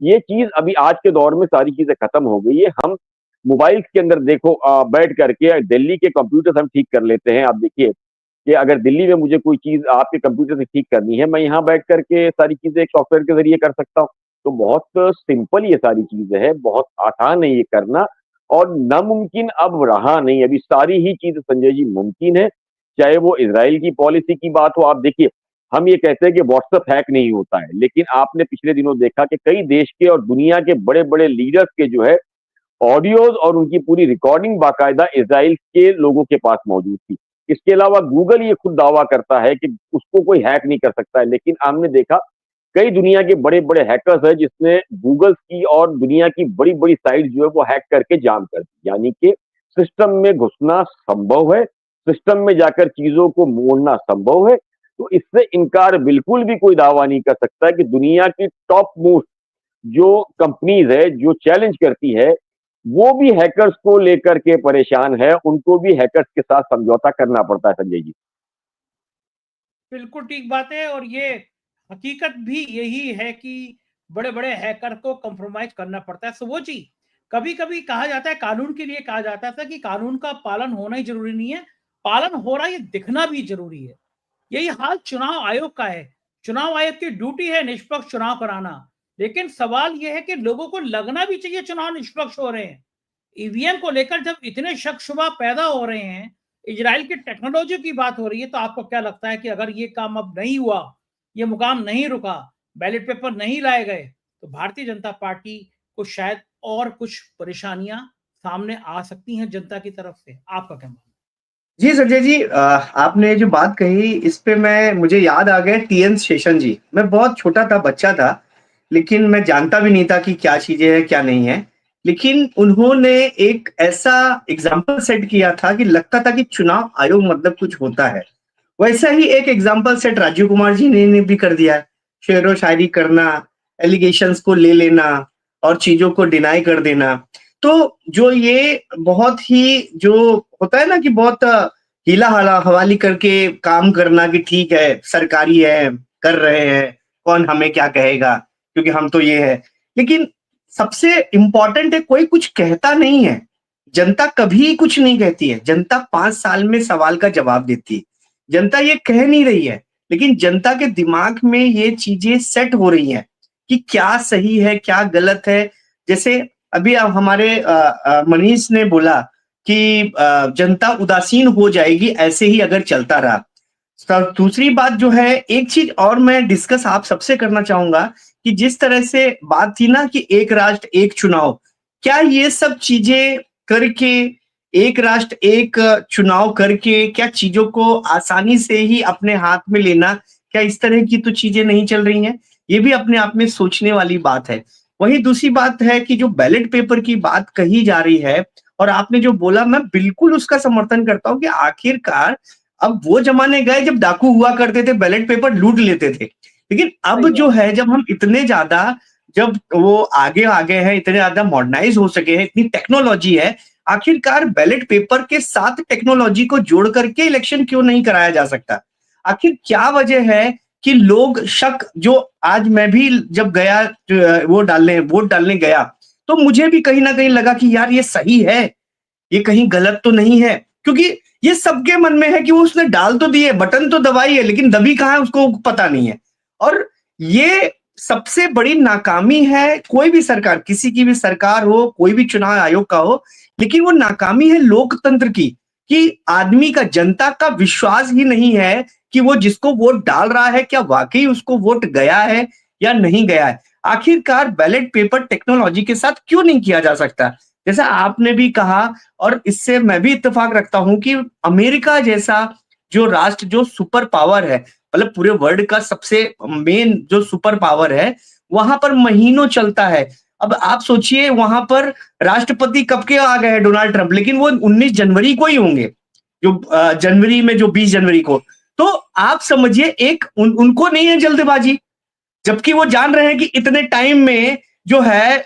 S3: ये चीज़ अभी आज के दौर में सारी चीज़ें खत्म हो गई है। हम मोबाइल्स के अंदर देखो बैठ करके दिल्ली के कंप्यूटर्स हम ठीक कर लेते हैं। आप देखिए कि अगर दिल्ली में मुझे कोई चीज़ आपके कंप्यूटर से ठीक करनी है, मैं यहाँ बैठ करके सारी चीज़ें एक सॉफ्टवेयर के ज़रिए कर सकता हूँ। तो बहुत सिंपल ये सारी चीज़ें हैं, बहुत आसान है ये करना और नामुमकिन अब रहा नहीं। अभी सारी ही चीज़ संजय जी मुमकिन है, चाहे वो इज़राइल की पॉलिसी की बात हो। आप देखिए, हम ये कहते हैं कि व्हाट्सएप हैक नहीं होता है, लेकिन आपने पिछले दिनों देखा कि कई देश के और दुनिया के बड़े-बड़े लीडर्स के जो है ऑडियोज़ और उनकी पूरी रिकॉर्डिंग बाकायदा इज़राइल के लोगों के पास मौजूद थी। इसके अलावा गूगल ये खुद दावा करता है कि उसको कोई हैक नहीं कर सकता है, लेकिन हमने देखा कई दुनिया के बड़े-बड़े हैकर्स हैं जिसने गूगल की और दुनिया की बड़ी-बड़ी साइट जो है वो हैक करके जाम कर दी। यानी कि सिस्टम में घुसना संभव है, सिस्टम में जाकर चीज़ों को मोड़ना संभव है। तो इससे इनकार बिल्कुल भी कोई दावा नहीं कर सकता है कि दुनिया की टॉप मोस्ट जो कंपनीज़ है, जो चैलेंज करती है, वो भी हैकर्स को लेकर के परेशान है, उनको भी हैकर्स के साथ समझौता करना पड़ता है संजय जी।
S1: बिल्कुल ठीक बात है और ये हकीकत भी यही है कि बड़े-बड़े हैकर को कॉम्प्रोमाइज़ करना पड़ता है। सुबोध जी, कभी-कभी कहा जाता है कानून के लिए कहा जाता था कि कानून का पालन होना ही ज़रूरी नहीं है, पालन हो रहा है ये दिखना भी ज़रूरी है। यही हाल चुनाव आयोग का है। चुनाव आयोग की ड्यूटी है निष्पक्ष चुनाव कराना, लेकिन सवाल ये है कि लोगों को लगना भी चाहिए चुनाव निष्पक्ष हो रहे हैं। ईवीएम को लेकर जब इतने शक-शुबा पैदा हो रहे हैं, इज़राइल की टेक्नोलॉजी की बात हो रही है, तो आपको क्या लगता है कि अगर ये काम अब नहीं हुआ, ये मुकाम नहीं रुका, बैलेट पेपर नहीं लाए गए, तो भारतीय जनता पार्टी को शायद और कुछ परेशानियां सामने आ सकती हैं जनता की तरफ से? आपका क्या मानना है?
S4: जी संजय जी, आपने जो बात कही इस पे मुझे याद आ गया टीएन शेषन जी। मैं बहुत छोटा था, बच्चा था, लेकिन मैं जानता भी नहीं था कि क्या चीजें हैं क्या नहीं है। लेकिन उन्होंने एक ऐसा एग्जाम्पल सेट किया था कि लगता था कि चुनाव आयोग मतलब कुछ होता है। वैसा ही एक एग्जाम्पल सेट राजीव कुमार जी ने भी कर दिया है। शेरो शायरी करना, एलिगेशंस को ले लेना और चीजों को डिनाई कर देना। तो जो ये बहुत ही जो होता है ना कि बहुत हीला हवाली करके काम करना कि ठीक है सरकारी है, कर रहे हैं, कौन हमें क्या कहेगा क्योंकि हम तो ये है। लेकिन सबसे इंपॉर्टेंट है कोई कुछ कहता नहीं है। जनता कभी कुछ नहीं कहती है। जनता 5 साल में सवाल का जवाब देती है। जनता ये कह नहीं रही है, लेकिन जनता के दिमाग में ये चीजें सेट हो रही हैं कि क्या सही है क्या गलत है। जैसे अभी अब हमारे मनीष ने बोला कि जनता उदासीन हो जाएगी ऐसे ही अगर चलता रहा। दूसरी बात जो है, एक चीज और मैं डिस्कस आप सबसे करना चाहूंगा कि जिस तरह से बात थी ना कि एक राष्ट्र एक चुनाव, क्या ये सब चीजें करके एक राष्ट्र एक चुनाव करके क्या चीजों को आसानी से ही अपने हाथ में लेना, क्या इस तरह की तो चीजें नहीं चल रही हैं? ये भी अपने आप में सोचने वाली बात है। वहीं दूसरी बात है कि जो बैलेट पेपर की बात कही जा रही है और आपने जो बोला मैं बिल्कुल उसका समर्थन करता हूं कि आखिरकार अब वो जमाने गए जब डाकू हुआ करते थे, बैलेट पेपर लूट लेते थे। लेकिन अब
S1: सही
S4: जो
S1: बात।
S4: है, जब हम इतने ज्यादा, जब वो आगे आ गए हैं, इतने ज्यादा मॉडर्नाइज हो सके हैं, इतनी टेक्नोलॉजी है, आखिरकार बैलेट पेपर के साथ टेक्नोलॉजी को जोड़ करके इलेक्शन क्यों नहीं कराया जा सकता? आखिर क्या वजह है कि लोग शक, जो आज मैं भी जब गया वोट डालने गया, तो मुझे भी कहीं ना कहीं लगा कि यार ये सही है, ये कहीं गलत तो नहीं है, क्योंकि ये सबके मन में है कि वो उसने डाल तो दिए, बटन तो दबाई है, लेकिन दबी कहाँ है उसको पता नहीं है। और ये सबसे बड़ी नाकामी है कोई भी सरकार, किसी की भी सरकार हो, कोई भी चुनाव आयोग का हो, लेकिन वो नाकामी है लोकतंत्र की, कि आदमी का, जनता का विश्वास ही नहीं है कि वो जिसको वोट डाल रहा है क्या वाकई उसको वोट गया है या नहीं गया है। आखिरकार बैलेट पेपर टेक्नोलॉजी के साथ क्यों नहीं किया जा सकता? जैसा आपने भी कहा, और इससे मैं भी इत्तेफाक रखता हूं कि अमेरिका जैसा जो राष्ट्र, जो सुपर पावर है, मतलब पूरे वर्ल्ड का सबसे मेन जो सुपर पावर है, वहां पर महीनों चलता है। अब आप सोचिए, वहां पर राष्ट्रपति कब के आ गए हैं, डोनाल्ड ट्रंप, लेकिन वो 19 जनवरी को ही होंगे, जो जनवरी में, जो 20 जनवरी को। तो आप समझिए, उनको नहीं है जल्दबाजी, जबकि वो जान रहे हैं कि इतने टाइम में जो है,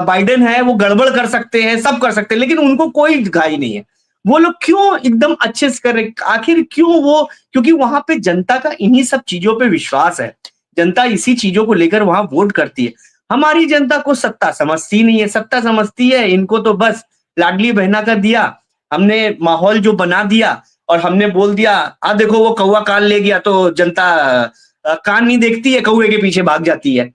S4: बाइडेन है वो गड़बड़ कर सकते हैं, सब कर सकते हैं, लेकिन उनको कोई घाई नहीं है। वो लोग क्यों एकदम अच्छे से कर रहे, आखिर क्यों वो? क्योंकि वहां पे जनता का इन्हीं सब चीजों पे विश्वास है, जनता इसी चीजों को लेकर वहां वोट करती है। हमारी जनता को सत्ता समझती नहीं है, सत्ता समझती है इनको तो बस लाडली बहना कर दिया, हमने माहौल जो बना दिया, और हमने बोल दिया, आ देखो वो कौवा कान ले गया, तो जनता कान नहीं देखती है, कौवे के पीछे भाग जाती है।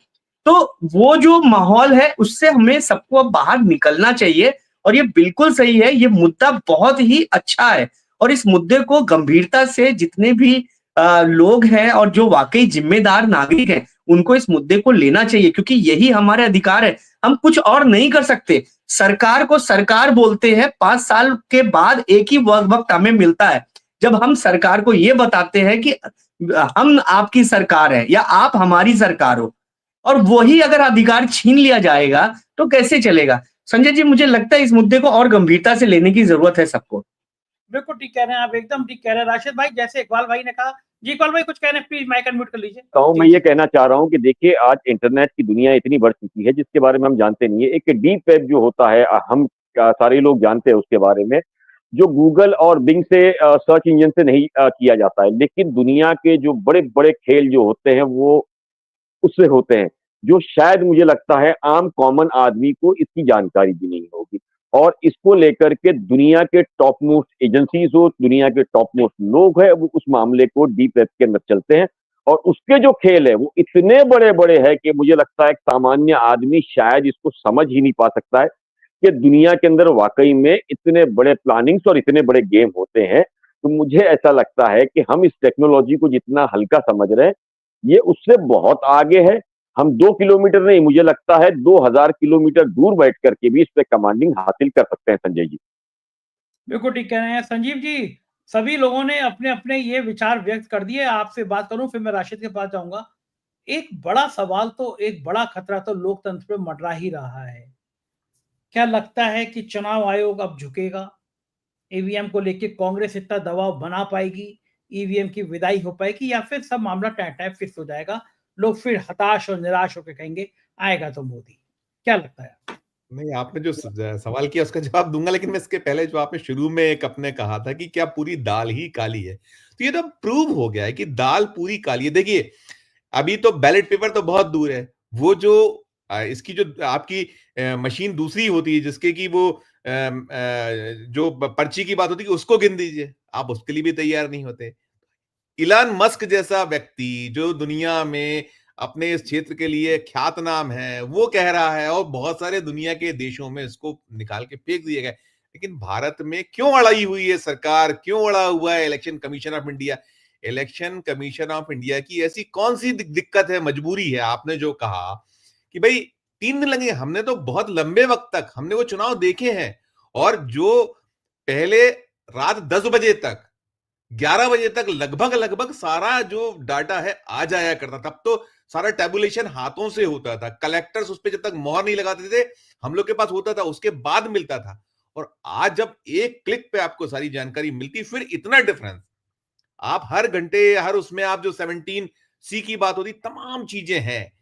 S4: तो वो जो माहौल है, उससे हमें सबको अब बाहर निकलना चाहिए। और ये बिल्कुल सही है, ये मुद्दा बहुत ही अच्छा है, और इस मुद्दे को गंभीरता से जितने भी लोग हैं और जो वाकई जिम्मेदार नागरिक हैं, उनको इस मुद्दे को लेना चाहिए, क्योंकि यही हमारे अधिकार है। हम कुछ और नहीं कर सकते। सरकार को सरकार बोलते हैं, 5 साल के बाद एक ही वक्त हमें मिलता है, जब हम सरकार को ये बताते हैं कि हम आपकी सरकार है या आप हमारी सरकार हो, और वही अगर अधिकार छीन लिया जाएगा तो कैसे चलेगा? संजय जी, मुझे लगता है इस मुद्दे को और गंभीरता से लेने की जरूरत है सबको।
S1: बिल्कुल ठीक कह रहे हैं आप, एकदम ठीक कह रहे हैं राशिद भाई। जैसे इकबाल भाई ने कहा, जी इकबाल भाई कुछ कह रहे हैं, प्लीज माइक अनम्यूट कर लीजिए।
S3: तो
S1: जी
S3: मैं ये
S1: जी।
S3: कहना चाह रहा हूँ कि देखिए, आज इंटरनेट की दुनिया इतनी बढ़ चुकी है जिसके बारे में हम जानते नहीं है। एक डीप वेब जो होता है, हम सारे लोग जानते हैं उसके बारे में, जो गूगल और बिंग से सर्च इंजन से नहीं किया जाता है, लेकिन दुनिया के जो बड़े बड़े खेल जो होते हैं वो उससे होते हैं, जो शायद मुझे लगता है आम कॉमन आदमी को इसकी जानकारी भी नहीं होगी। और इसको लेकर के दुनिया के टॉप मोस्ट एजेंसीज हो, दुनिया के टॉप मोस्ट लोग हैं, वो उस मामले को डीप वेब के अंदर चलते हैं, और उसके जो खेल है वो इतने बड़े बड़े हैं कि मुझे लगता है एक सामान्य आदमी शायद इसको समझ ही नहीं पा सकता है कि दुनिया के अंदर वाकई में इतने बड़े प्लानिंग्स और इतने बड़े गेम होते हैं। तो मुझे ऐसा लगता है कि हम इस टेक्नोलॉजी को जितना हल्का समझ रहे हैं, ये उससे बहुत आगे है। हम 2 किलोमीटर नहीं, मुझे लगता है 2000 किलोमीटर दूर बैठ करके भी इस पे कमांडिंग हासिल कर सकते हैं, संजय जी।
S1: बिल्कुल ठीक कह रहे हैं संजीव जी। सभी लोगों ने अपने अपने ये विचार व्यक्त कर दिए। आपसे बात करूं, फिर मैं राशिद के पास जाऊंगा। एक बड़ा सवाल तो, एक बड़ा खतरा तो लोकतंत्र पे मंडरा ही रहा है। क्या लगता है कि चुनाव आयोग अब झुकेगा? ईवीएम को लेके कांग्रेस इतना दबाव बना पाएगी, ईवीएम की विदाई हो पाएगी, या फिर सब मामला टैं फिक्स हो जाएगा? लोग फिर हताश और निराश होकर कहेंगे आएगा तो मोदी। क्या लगता है?
S5: नहीं, आपने जो सवाल किया उसका जवाब दूंगा, लेकिन मैं इसके पहले जो आपने शुरू में एक अपने कहा था कि क्या पूरी दाल ही काली है, तो ये तो प्रूव हो गया है कि दाल पूरी काली है। देखिए, अभी तो बैलेट पेपर तो बहुत दूर है। वो जो इसकी जो आपकी मशीन दूसरी होती है, जिसके कि वो जो पर्ची की बात होती है उसको गिन दीजिए, आप उसके लिए भी तैयार नहीं होते। इलान मस्क जैसा व्यक्ति जो दुनिया में अपने इस क्षेत्र के लिए ख्यात नाम है, वो कह रहा है, और बहुत सारे दुनिया के देशों में इसको निकाल के फेंक दिया गया। लेकिन भारत में क्यों अड़ाई हुई है सरकार, क्यों अड़ा हुआ है election commission of India? Election commission of India की ऐसी कौन सी दिक्कत है, मजबूरी है? आपने जो कहा कि भाई 3 दिन लगे, हमने तो बहुत लंबे वक्त तक हमने वो चुनाव देखे हैं, और जो पहले रात 10 बजे तक, 11 बजे तक लगभग लगभग सारा जो डाटा है आ जाया करता था। तब तो सारा टेबुलेशन हाथों से होता था, कलेक्टर्स उस पर जब तक मोहर नहीं लगाते थे, हम लोग के पास होता था, उसके बाद मिलता था। और आज जब एक क्लिक पे आपको सारी जानकारी मिलती, फिर इतना डिफरेंस, आप हर घंटे हर उसमें आप जो 17 सी की बात होती, तमाम चीजें हैं।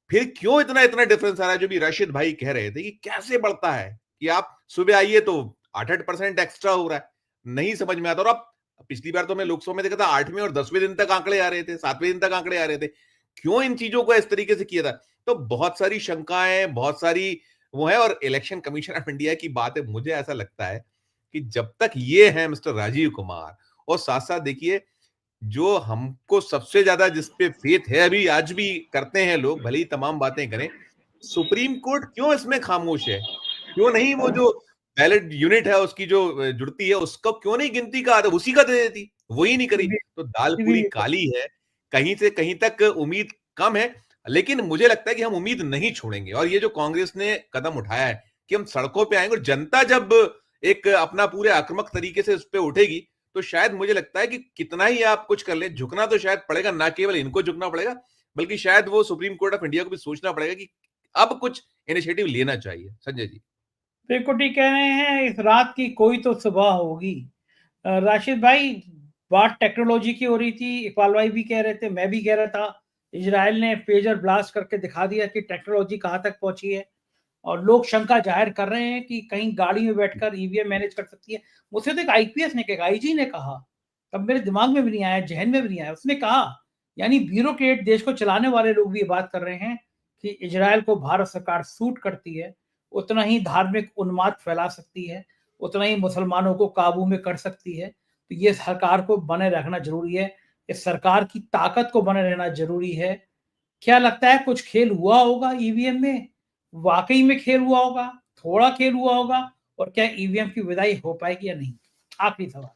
S5: फिर क्यों इतना इतना डिफरेंस आ रहा है? जो भी राशिद भाई कह रहे थे कि कैसे बढ़ता है कि आप सुबह आइए तो 8-8% एक्स्ट्रा हो रहा है, नहीं समझ में आता। और आप पिछली बार तो मैं लोकसभा में देखा था 8वें और 10वें दिन तक आंकड़े आ रहे थे, 7वें दिन तक आंकड़े आ रहे थे। क्यों इन चीजों को इस तरीके से किया था? तो बहुत सारी शंकाएं, बहुत सारी वो है। और इलेक्शन कमीशन ऑफ इंडिया की बात है, मुझे ऐसा लगता है कि जब तक ये है मिस्टर राजीव कुमार, और साथ साथ देखिए जो हमको सबसे ज्यादा जिस पे फेथ है अभी आज भी करते हैं लोग, भले ही तमाम बातें करें, सुप्रीम कोर्ट क्यों इसमें खामोश है? क्यों नहीं वो जो बैलेट यूनिट है उसकी जो जुड़ती है उसको क्यों नहीं गिनती का आधा उसी का दे देती? वही नहीं करी। तो दाल पूरी काली है, कहीं से कहीं तक उम्मीद कम है। लेकिन मुझे लगता है कि हम उम्मीद नहीं छोड़ेंगे। और ये जो कांग्रेस ने कदम उठाया है कि हम सड़कों पे आएंगे, और जनता जब एक अपना पूरे आक्रामक तरीके से उस पर उठेगी, तो शायद मुझे लगता है कि कितना ही आप कुछ कर लें, झुकना तो शायद पड़ेगा। ना केवल इनको झुकना पड़ेगा, बल्कि शायद वो सुप्रीम कोर्ट ऑफ इंडिया को भी सोचना पड़ेगा कि अब कुछ इनिशिएटिव लेना चाहिए। संजय जी।
S1: बिल्कुल ठीक कह रहे हैं, इस रात की कोई तो सुबह होगी। राशिद भाई, बात टेक्नोलॉजी की हो रही थी, इकबाल भाई भी कह रहे थे, मैं भी कह रहा था, इजराइल ने पेजर ब्लास्ट करके दिखा दिया कि टेक्नोलॉजी कहाँ तक पहुंची है। और लोग शंका जाहिर कर रहे हैं कि कहीं गाड़ी में बैठकर ईवीएम मैनेज कर सकती है। मुझसे तो एक आईपीएस ने कहा, आईजी ने कहा, तब मेरे दिमाग में भी नहीं आया, जहन में भी नहीं आया। उसने कहा, यानी ब्यूरोक्रेट, देश को चलाने वाले लोग भी ये बात कर रहे हैं कि इजराइल को भारत सरकार सूट करती है, उतना ही धार्मिक उन्माद फैला सकती है, उतना ही मुसलमानों को काबू में कर सकती है। तो ये सरकार को बने रखना जरूरी है, इस सरकार की ताकत को बने रहना जरूरी है। क्या लगता है कुछ खेल हुआ होगा ईवीएम में? वाकई में खेल हुआ होगा, थोड़ा खेल हुआ होगा, और क्या ईवीएम की विदाई हो पाएगी या नहीं? आखिरी सवाल।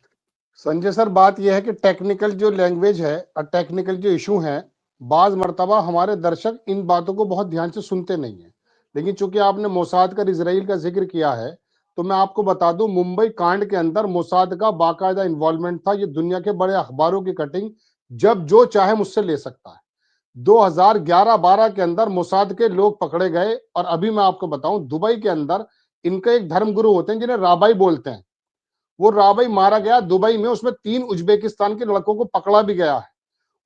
S6: संजय सर, बात यह है कि टेक्निकल जो लैंग्वेज है और टेक्निकल जो इशू है, बाज मर्तबा हमारे दर्शक इन बातों को बहुत ध्यान से सुनते नहीं है। लेकिन चूंकि आपने मोसाद का इजराइल का जिक्र किया है, तो मैं आपको बता दूं, मुंबई कांड के अंदर मोसाद का बाकायदा इन्वॉल्वमेंट था। ये दुनिया के बड़े अखबारों की कटिंग जब जो चाहे मुझसे ले सकता है। 2011-12 के अंदर मोसाद के लोग पकड़े गए। और अभी मैं आपको बताऊं, दुबई के अंदर इनके एक धर्मगुरु होते हैं जिन्हें राबाई बोलते हैं, वो राबाई मारा गया दुबई में। उसमें 3 उज्बेकिस्तान के लड़कों को पकड़ा भी गया है।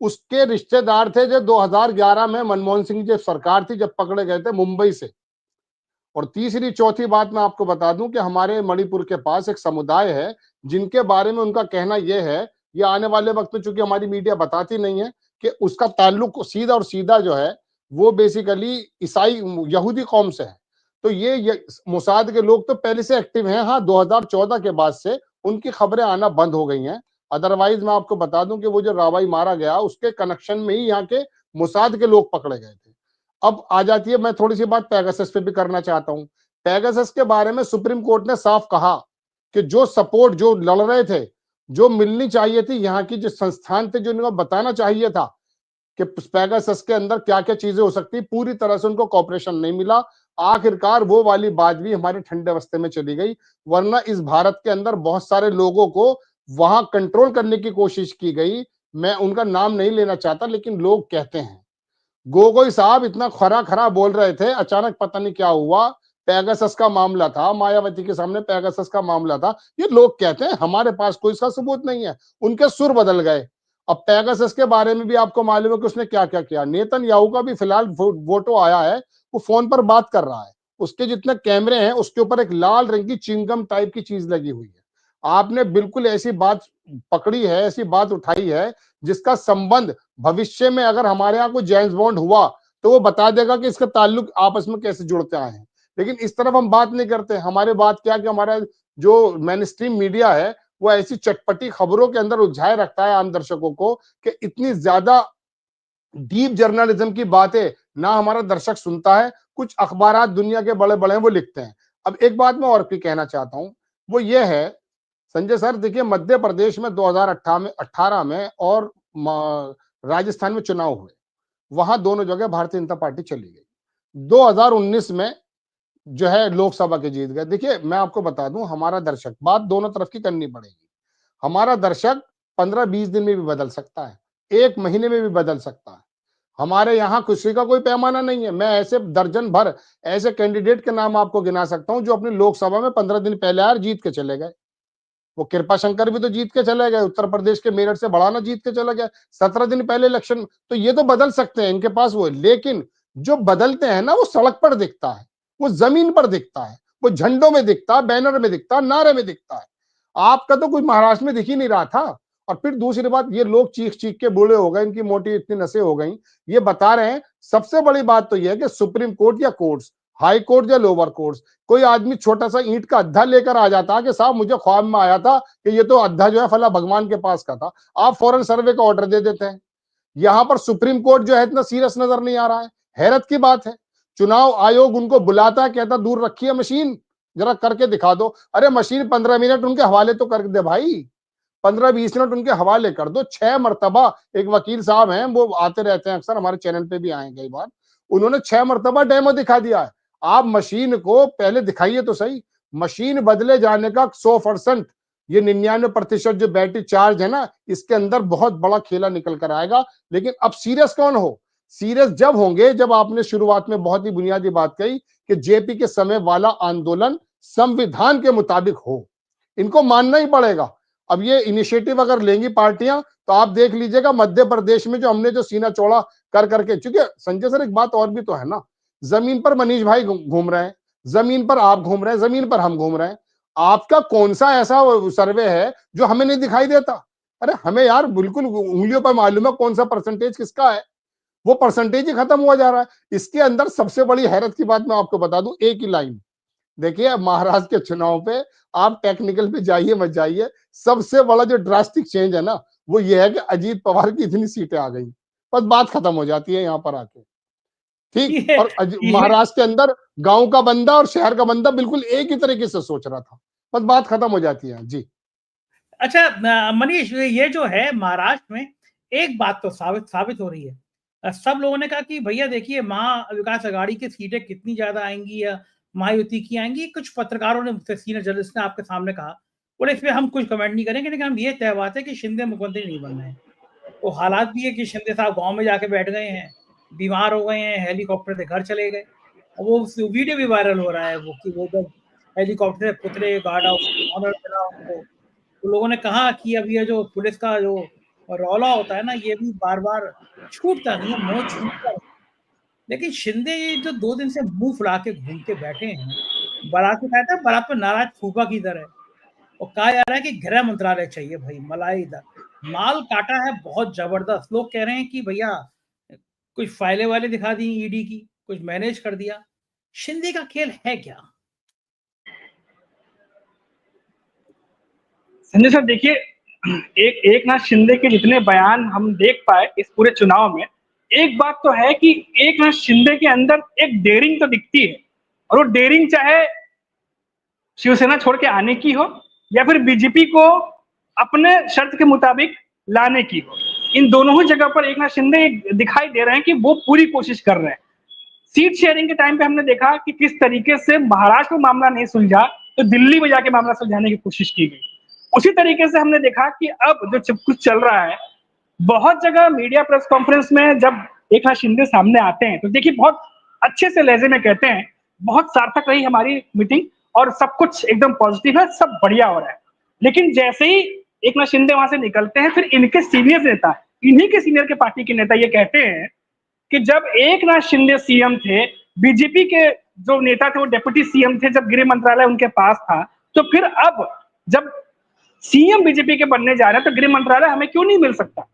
S6: उसके रिश्तेदार थे जो 2011 में मनमोहन सिंह जब सरकार थी, जब पकड़े गए थे मुंबई से। और तीसरी चौथी बात मैं आपको बता दूं कि हमारे मणिपुर के पास एक समुदाय है जिनके बारे में उनका कहना यह है, ये आने वाले वक्त में चूंकि हमारी मीडिया बताती नहीं है, कि उसका ताल्लुक सीधा और सीधा जो है वो बेसिकली ईसाई यहूदी कौम से है। तो ये मोसाद के लोग तो पहले से एक्टिव हैं। हाँ, 2014 के बाद से उनकी खबरें आना बंद हो गई हैं। अदरवाइज मैं आपको बता दूं कि वो जो राबाई मारा गया, उसके कनेक्शन में ही यहाँ के मोसाद के लोग पकड़े गए थे। अब आ जाती है, मैं थोड़ी सी बात पेगासस पे भी करना चाहता हूं। पेगासस के बारे में सुप्रीम कोर्ट ने साफ कहा कि जो सपोर्ट जो लड़ रहे थे, जो मिलनी चाहिए थी, यहाँ की जो संस्थान थे, जो उनको बताना चाहिए था कि पेगासस के अंदर क्या क्या चीजें हो सकती, पूरी तरह से उनको कॉपरेशन नहीं मिला। आखिरकार वो वाली बात भी हमारे ठंडे बस्ते में चली गई। वरना इस भारत के अंदर बहुत सारे लोगों को वहां कंट्रोल करने की कोशिश की गई। मैं उनका नाम नहीं लेना चाहता, लेकिन लोग कहते हैं। गोगोई साहब इतना खरा खरा बोल रहे थे, अचानक पता नहीं क्या हुआ, पेगासस का मामला था, मायावती के सामने पेगासस का मामला था। ये लोग कहते हैं, हमारे पास कोई इसका सबूत नहीं है। उनके सुर बदल गए। अब पेगासस के बारे में भी आपको मालूम है कि उसने क्या क्या किया। नेतन्याहू का भी फिलहाल फोटो आया है, वो फोन पर बात कर रहा है। उसके जितने कैमरे हैं उसके ऊपर एक लाल रंग की चिंगम टाइप की चीज लगी हुई है। आपने बिल्कुल ऐसी बात पकड़ी है, ऐसी बात उठाई है जिसका संबंध भविष्य में अगर हमारे यहाँ कोई जेम्स बॉन्ड हुआ तो वो बता देगा कि इसका ताल्लुक आपस में कैसे जुड़ते आए हैं। लेकिन इस तरफ हम बात नहीं करते। हमारे बात क्या कि हमारा जो मेन स्ट्रीम मीडिया है वो ऐसी चटपटी खबरों के अंदर उलझाए रखता है आम दर्शकों को कि इतनी ज्यादा डीप जर्नलिज्म की बातें ना हमारा दर्शक सुनता है। कुछ अखबार दुनिया के बड़े बड़े हैं वो लिखते हैं। अब एक बात मैं और भी कहना चाहता हूं, वो ये है संजय सर, देखिए मध्य प्रदेश में 2018 में और राजस्थान में चुनाव हुए, वहां दोनों जगह भारतीय जनता पार्टी चली गई। 2019 में जो है लोकसभा के जीत गए। देखिए मैं आपको बता दूं, हमारा दर्शक, बात दोनों तरफ की करनी पड़ेगी। हमारा दर्शक 15-20 दिन में भी बदल सकता है, 1 महीने में भी बदल सकता है। हमारे यहाँ खुशी का कोई पैमाना नहीं है। मैं ऐसे दर्जन भर ऐसे कैंडिडेट के नाम आपको गिना सकता हूं जो अपनी लोकसभा में 15 दिन पहले आए जीत के चले गए। वो कृपा शंकर भी तो जीत के चले गए, उत्तर प्रदेश के मेरठ से बढ़ाना जीत के चला गया 17 दिन पहले इलेक्शन। तो ये तो बदल सकते हैं, इनके पास वो है। लेकिन जो बदलते हैं ना, वो सड़क पर दिखता है, वो जमीन पर दिखता है, वो झंडों में दिखता है, बैनर में दिखता है, नारे में दिखता है। आपका तो कोई महाराष्ट्र में दिख ही नहीं रहा था। और फिर दूसरी बात, ये लोग चीख चीख के बूढ़े हो गए, इनकी मोटी इतनी नसें हो गई, ये बता रहे हैं। सबसे बड़ी बात तो यह है कि सुप्रीम कोर्ट या कोर्ट्स, हाई कोर्ट या लोअर कोर्ट्स, कोई आदमी छोटा सा ईंट का अद्धा लेकर आ जाता कि साहब मुझे ख्वाब में आया था कि ये तो अद्धा जो है फला भगवान के पास का था, आप फौरन सर्वे का ऑर्डर दे देते हैं। यहां पर सुप्रीम कोर्ट जो है इतना सीरियस नजर नहीं आ रहा है। हैरत की बात है, चुनाव आयोग उनको बुलाता है, कहता दूर रखिए मशीन, जरा करके दिखा दो। अरे मशीन 15 मिनट उनके हवाले तो कर दे भाई, 15-20 मिनट उनके हवाले कर दो। 6 मरतबा एक वकील साहब हैं, वो आते रहते हैं अक्सर, हमारे चैनल पे भी आए कई बार, उन्होंने 6 मरतबा डेमो दिखा दिया है। आप मशीन को पहले दिखाइए तो सही। मशीन बदले जाने का 100%, ये 99% जो बैटरी चार्ज है ना, इसके अंदर बहुत बड़ा खेला निकल कर आएगा। लेकिन अब सीरियस कौन हो? सीरियस जब होंगे जब आपने शुरुआत में बहुत ही बुनियादी बात कही कि जेपी के समय वाला आंदोलन संविधान के मुताबिक हो। इनको मानना ही पड़ेगा। अब ये इनिशिएटिव अगर लेंगी पार्टियां, तो आप देख लीजिएगा मध्य प्रदेश में जो हमने जो सीना चौड़ा कर करके, क्योंकि संजय सर एक बात और भी तो है ना, जमीन पर मनीष भाई घूम रहे हैं, जमीन पर आप घूम रहे हैं, जमीन पर हम घूम रहे हैं। आपका कौन सा ऐसा सर्वे है जो हमें नहीं दिखाई देता? अरे हमें यार बिल्कुल उंगलियों पर मालूम है कौन सा परसेंटेज किसका है, वो परसेंटेज ही खत्म हुआ जा रहा है। इसके अंदर सबसे बड़ी हैरत की बात मैं आपको बता दूं, एक ही लाइन देखिए, महाराष्ट्र के चुनाव पे आप टेक्निकल पे जाइए मत जाइए, सबसे बड़ा जो ड्रास्टिक चेंज है ना, वो ये है कि अजीत पवार की इतनी सीटें आ गई, बस बात खत्म हो जाती है यहाँ पर आके। ठीक,
S1: ये
S6: और
S1: ये
S6: महाराष्ट्र के अंदर गांव का बंदा और शहर का बंदा बिल्कुल एक ही तरीके से सोच रहा था, बस बात खत्म हो जाती है जी।
S1: अच्छा मनीष, ये जो है महाराष्ट्र में एक बात तो साबित हो रही है। सब लोगों ने कहा कि भैया देखिए महाविकास अघाड़ी की सीटें कितनी ज्यादा आएंगी या महायुति की आएंगी। कुछ पत्रकारों ने मुझसे, सीनियर जर्नलिस्ट ने आपके सामने कहा, बोले इसमें हम कुछ कमेंट नहीं करेंगे, लेकिन हम ये तय बात है कि शिंदे मुख्यमंत्री नहीं बन रहे हैं। तो हालात भी है कि शिंदे साहब गांव में जाके बैठ गए हैं, बीमार हो गए हैं, हेलीकॉप्टर से घर चले गए। और वो वीडियो भी वायरल हो रहा है, वो कि वो जब हेलीकॉप्टर से पुतले गार्ड ऑनर मिला उनको, तो लोगों ने कहा कि अब ये जो पुलिस का जो रौला होता है ना, ये भी बार बार छूटता नहीं है, मोह छूटता है। लेकिन शिंदे ये जो 2 दिन से मुंह फुला के घूम के बैठे हैं, बारात में कहता है बारात में नाराज फूफा की तरह, और कहा जा रहा है कि गृह मंत्रालय चाहिए भाई, मलाई माल काटा है बहुत जबरदस्त। लोग कह रहे हैं कि भैया कुछ फाइलें वाले दिखा दी ईडी की, कुछ मैनेज कर दिया। शिंदे का खेल है क्या?
S2: संजय सर देखिए, एक नाथ शिंदे के जितने बयान हम देख पाए इस पूरे चुनाव में, एक बात तो है कि एक नाथ शिंदे के अंदर एक डेयरिंग तो दिखती है, और वो डेयरिंग चाहे शिवसेना छोड़ के आने की हो या फिर बीजेपी को अपने शर्त के मुताबिक लाने की हो, इन दोनों ही जगह पर एक नाथ शिंदे दिखाई दे रहे हैं कि वो पूरी कोशिश कर रहे हैं। सीट शेयरिंग के टाइम पे हमने देखा कि किस तरीके से महाराष्ट्र में मामला नहीं सुलझा तो दिल्ली में जाके मामला सुलझाने की कोशिश की गई। उसी तरीके से हमने देखा कि अब जो कुछ चल रहा है, बहुत जगह मीडिया प्रेस कॉन्फ्रेंस में जब एक नाथ शिंदे सामने आते हैं तो देखिए बहुत अच्छे से लहजे में कहते हैं, बहुत सार्थक रही हमारी मीटिंग और सब कुछ एकदम पॉजिटिव है, सब बढ़िया हो रहा है। लेकिन जैसे ही एक नाथ शिंदे वहां से निकलते हैं, फिर इनके सीनियर नेता, इन्हीं के सीनियर के पार्टी के नेता ये कहते हैं कि जब एक नाथ शिंदे सीएम थे, बीजेपी के जो नेता थे वो डेप्यूटी सीएम थे, जब गृह मंत्रालय उनके पास था, तो फिर अब जब सीएम बीजेपी के बनने जा रहे हैं तो गृह मंत्रालय हमें क्यों नहीं मिल सकता?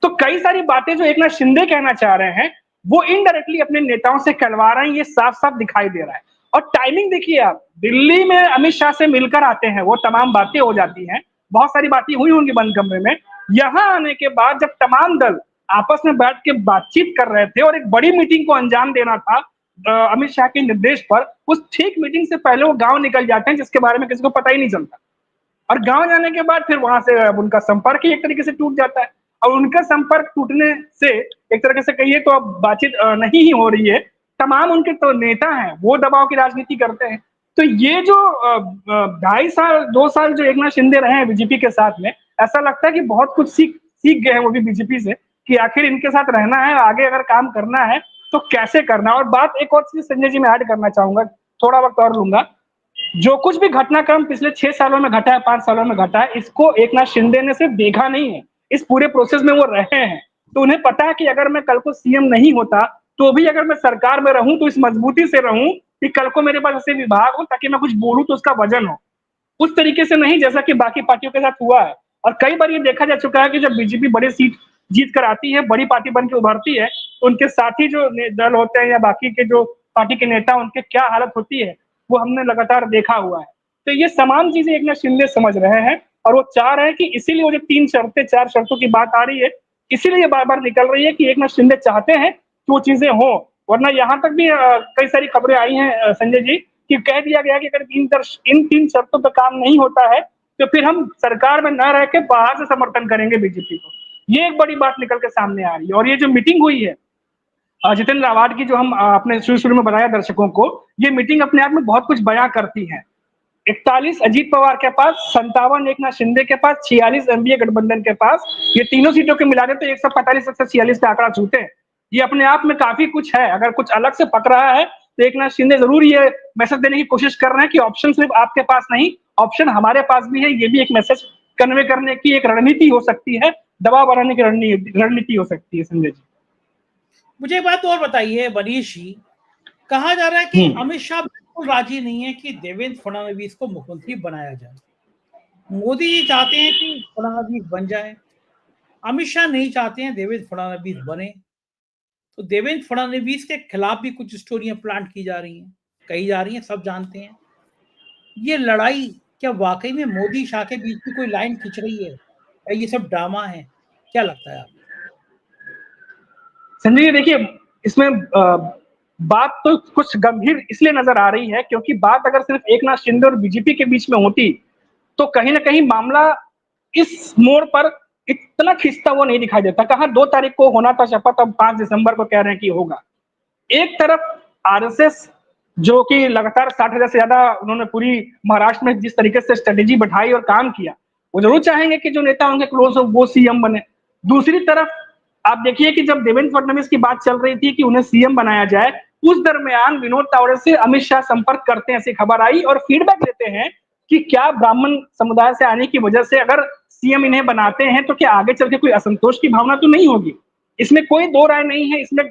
S2: तो कई सारी बातें जो एक नाथ शिंदे कहना चाह रहे हैं वो इनडायरेक्टली अपने नेताओं से कहलवा रहे हैं, ये साफ साफ दिखाई दे रहा है। और टाइमिंग देखिए, आप दिल्ली में अमित शाह से मिलकर आते हैं, वो तमाम बातें हो जाती हैं, बहुत सारी बातें हुई होंगी बंद कमरे में। यहां आने के बाद जब तमाम दल आपस में बैठ के बातचीत कर रहे थे और एक बड़ी मीटिंग को अंजाम देना था अमित शाह के निर्देश पर, उस ठीक मीटिंग से पहले वो गांव निकल जाते हैं जिसके बारे में किसी को पता ही नहीं चलता। और गांव जाने के बाद फिर वहां से उनका संपर्क ही एक तरीके से टूट जाता है। और उनका संपर्क टूटने से एक तरीके से कहिए तो अब बातचीत नहीं ही हो रही है। तमाम उनके तो नेता हैं वो दबाव की राजनीति करते हैं। तो ये जो 2.5 साल 2 साल जो एक नाथ शिंदे रहे हैं बीजेपी के साथ में, ऐसा लगता है कि बहुत कुछ सीख गए हैं वो भी बीजेपी से, कि आखिर इनके साथ रहना है, आगे अगर काम करना है तो कैसे करना है। और बात एक और चीज संजय जी मैं ऐड करना चाहूंगा, थोड़ा वक्त और लूंगा। जो कुछ भी घटनाक्रम पिछले 6 सालों में घटा है, 5 सालों में घटा है, इसको एकनाथ शिंदे ने सिर्फ देखा नहीं है, इस पूरे प्रोसेस में वो रहे हैं। तो उन्हें पता है कि अगर मैं कल को सीएम नहीं होता, तो भी अगर मैं सरकार में रहूं तो इस मजबूती से रहूं कि कल को मेरे पास ऐसे विभाग हो ताकि मैं कुछ बोलूं तो उसका वजन हो। उस तरीके से नहीं जैसा कि बाकी पार्टियों के साथ हुआ है। और कई बार ये देखा जा चुका है कि जब बीजेपी बड़ी सीट जीत कर आती है, बड़ी पार्टी बन के उभरती है, तो उनके साथी जो दल होते हैं या बाकी के जो पार्टी के नेता, उनके क्या हालत होती है, वो हमने लगातार देखा हुआ है। तो ये तमाम चीजें एकनाथ शिंदे समझ रहे हैं और वो चाह रहे हैं कि इसीलिए वो जो 3 शर्तें 4 शर्तों की बात आ रही है, इसीलिए बार बार निकल रही है कि एकनाथ शिंदे चाहते हैं कि वो चीजें हो। वरना यहाँ तक भी कई सारी खबरें आई हैं संजय जी, कि कह दिया गया कि अगर इन 3 शर्तों पर काम नहीं होता है तो फिर हम सरकार में न रह के बाहर से समर्थन करेंगे बीजेपी को। ये एक बड़ी बात निकल के सामने आ रही है। और ये जो मीटिंग हुई है जितेंद्र आव्हाड की, जो हम अपने शुरू में बताया दर्शकों को, ये मीटिंग अपने आप में बहुत कुछ बयां करती है। 41 अजीत पवार के पास, 57 एकनाथ शिंदे के पास, 46 एनडीए गठबंधन के पास। ये तीनों सीटों के मिला दे तो 145 146 का आंकड़ा छूटे। ये अपने आप में काफी कुछ है। अगर कुछ अलग से पक रहा है तो एकनाथ शिंदे जरूर ये मैसेज देने की कोशिश कर रहे हैं कि ऑप्शन सिर्फ आपके पास नहीं, ऑप्शन हमारे पास भी है। ये भी एक मैसेज कन्वे करने की एक रणनीति हो सकती है, दबाव बनाने की रणनीति हो सकती है। संजय जी,
S1: मुझे एक बात और बताइए मनीष जी, कहा जा रहा है कि अमित शाह बिल्कुल राजी नहीं है कि देवेंद्र फडणवीस को मुख्यमंत्री बनाया जाए। मोदी जी चाहते हैं कि फडणवीस बन जाए, अमित शाह नहीं चाहते हैं देवेंद्र फडणवीस बने। तो देवेंद्र फडणवीस के खिलाफ भी कुछ स्टोरियां प्लांट की जा रही हैं, कही जा रही हैं, सब जानते हैं। ये लड़ाई क्या वाकई में मोदी शाह के बीच में कोई लाइन खींच रही है या ये सब ड्रामा है? क्या लगता है आपको?
S2: संजय जी देखिए, इसमें बात तो कुछ गंभीर इसलिए नजर आ रही है क्योंकि बात अगर सिर्फ एकनाथ शिंदे और बीजेपी के बीच में होती तो कहीं ना कहीं मामला इस मोड़ पर इतना खिंचता हुआ नहीं दिखाई देता। कहा 2 तारीख को होना था शपथ, अब 5 दिसंबर को कह रहे हैं कि होगा। एक तरफ आरएसएस, जो कि लगातार 60,000 से ज्यादा उन्होंने पूरी महाराष्ट्र में जिस तरीके से स्ट्रेटेजी बैठाई और काम किया, वो जरूर चाहेंगे कि जो नेता उनके क्लोज हो वो सीएम बने। दूसरी तरफ आप देखिए कि जब देवेंद्र फडणवीस की बात चल रही थी कि उन्हें सीएम बनाया जाए, उस दरमियान विनोद तावड़े से अमित शाह संपर्क करते हैं, ऐसी खबर आई और फीडबैक लेते हैं कि क्या ब्राह्मण समुदाय से आने की वजह से अगर सीएम इन्हें बनाते हैं तो क्या आगे चल के कोई असंतोष की भावना तो नहीं होगी। इसमें कोई दो राय नहीं है। इसमें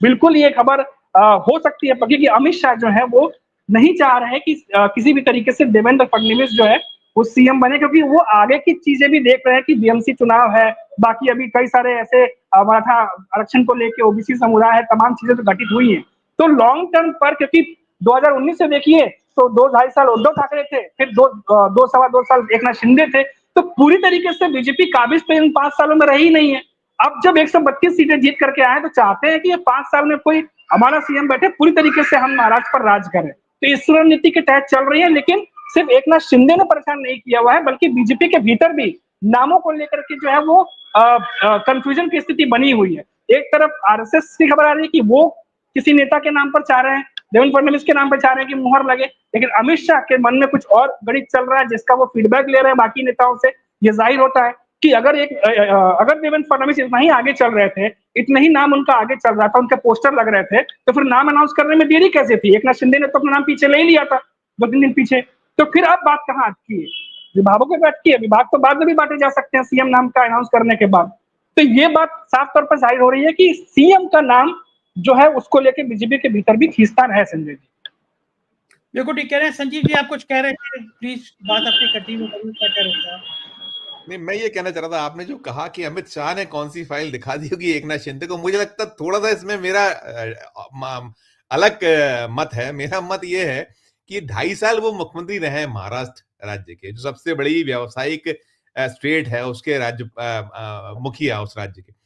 S2: बिल्कुल ये खबर हो सकती है पक्की कि अमित शाह जो है वो नहीं चाह रहे कि किसी भी तरीके से देवेंद्र फडणवीस जो है वो सीएम बने, क्योंकि वो आगे की चीजें भी देख रहे हैं कि बीएमसी चुनाव है, बाकी अभी कई सारे ऐसे मराठा आरक्षण को लेके ओबीसी समुदाय है, तमाम चीजें तो घटित हुई हैं। तो लॉन्ग टर्म पर, क्योंकि 2019 से देखिए तो 2-2.5 साल उद्धव ठाकरे थे, फिर 2 सवा 2 साल एकनाथ शिंदे थे, तो पूरी तरीके से बीजेपी काबिज तो इन 5 सालों में रही नहीं है। अब जब 132 सीटें जीत करके आए तो चाहते हैं कि ये 5 साल में कोई हमारा सीएम बैठे, पूरी तरीके से हम महाराष्ट्र पर राज करें। तो इस रणनीति के तहत चल रही है, लेकिन सिर्फ एकनाथ शिंदे ने परेशान नहीं किया हुआ है, बल्कि बीजेपी के भीतर भी नामों को लेकर के जो है वो कंफ्यूजन की स्थिति बनी हुई है। एक तरफ आरएसएस की खबर आ रही है कि वो किसी नेता के नाम पर चाह रहे हैं, देवेंद्र फडणवीस के नाम पर चाह रहे हैं कि मुहर लगे, लेकिन अमित शाह के मन में कुछ और गणित चल रहा है जिसका वो फीडबैक ले रहे हैं बाकी नेताओं से। ये जाहिर होता है कि अगर देवेंद्र फडणवीस इतना ही आगे चल रहे थे, इतना ही नाम उनका आगे चल रहा था, उनके पोस्टर लग रहे थे, तो फिर नाम अनाउंस करने में देरी कैसे थी? एकनाथ शिंदे ने तो अपना नाम पीछे ले ही लिया था 2-3 दिन पीछे। तो फिर अब बात कहाँ अटकी है? विभागों पे अटकी है। विभाग तो बाद में भी बांटे जा सकते हैं सीएम नाम का अनाउंस करने के बाद। तो ये बात साफ तौर पर जाहिर हो रही है कि सीएम का नाम जो है उसको लेकर बीजेपी के भीतर भी खींचतान है। संजय जी
S1: बिल्कुल ठीक कह रहे हैं। संजीव जी आप कुछ कह रहे थे, प्लीज बात अपनी कंटिन्यू करिए, क्या कह रहे थे आप?
S5: नहीं, मैं ये कहना चाह रहा था, आपने जो कहा कि अमित शाह ने कौन सी फाइल दिखा दी होगी एकनाथ शिंदे को, मुझे लगता थोड़ा सा इसमें मेरा अलग मत है। मेरा मत ये है कि 2.5 साल वो मुख्यमंत्री रहे महाराष्ट्र राज्य के, जो सबसे बड़ी व्यावसायिक स्टेट है, उसके राज्य मुखिया उस राज्य के।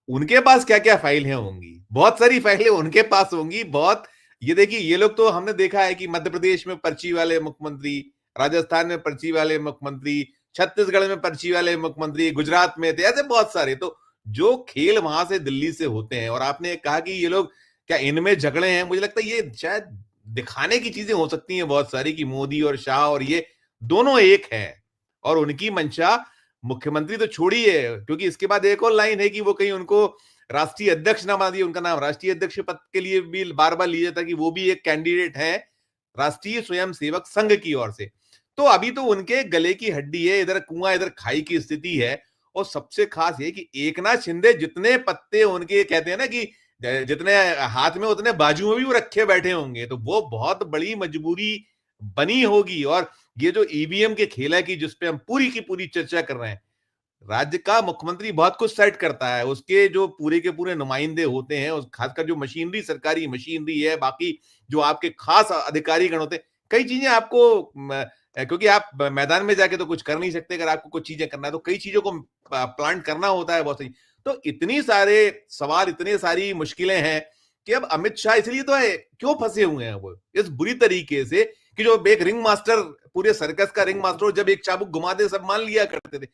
S5: उनके पास क्या क्या फाइलें होंगी? बहुत सारी फाइलें उनके पास होंगी, बहुत। ये देखिए, ये लोग तो हमने देखा है कि मध्य प्रदेश में पर्ची वाले मुख्यमंत्री, राजस्थान में पर्ची वाले मुख्यमंत्री, छत्तीसगढ़ में पर्ची वाले मुख्यमंत्री, गुजरात में थे, ऐसे बहुत सारे। तो जो खेल वहां से दिल्ली से होते हैं, और आपने कहा कि ये लोग क्या इनमें झगड़े हैं, मुझे लगता है ये शायद दिखाने की चीजें हो सकती हैं बहुत सारी, कि मोदी और शाह और ये दोनों एक हैं, और उनकी मंशा मुख्यमंत्री तो छोड़िए, क्योंकि इसके बाद एक और लाइन है कि वो कहीं उनको राष्ट्रीय अध्यक्ष ना बना दिए, उनका नाम राष्ट्रीय अध्यक्ष पद के लिए भी बार बार लिया जाता कि वो भी एक कैंडिडेट है राष्ट्रीय स्वयंसेवक संघ की ओर से। तो अभी तो उनके गले की हड्डी है, इधर कुआं इधर खाई की स्थिति है। और सबसे खास ये कि एकनाथ शिंदे जितने पत्ते उनके कहते हैं ना कि जितने हाथ में उतने बाजू में भी वो रखे बैठे होंगे, तो वो बहुत बड़ी मजबूरी बनी होगी। और ये जो ईवीएम के खेल है कि जिसपे हम पूरी की पूरी चर्चा कर रहे हैं, राज्य का मुख्यमंत्री बहुत कुछ सेट करता है, उसके जो पूरे के पूरे नुमाइंदे होते हैं, उस खासकर जो मशीनरी सरकारी मशीनरी है, बाकी जो आपके खास अधिकारी गण होते हैं, कई चीजें आपको क्योंकि आप मैदान में जाके तो कुछ कर नहीं सकते, अगर आपको कुछ चीजें करना है तो कई चीजों को प्लांट करना होता है बहुत सही। तो इतनी सारे सवाल, इतनी सारी मुश्किलें हैं कि अब अमित शाह इसलिए तो है क्यों फंसे हुए हैं वो इस बुरी तरीके से कि जो एक रिंग मास्टर, पूरे सर्कस का रिंग मास्टर, जब एक चाबुक घुमा दे सब मान लिया करते थे,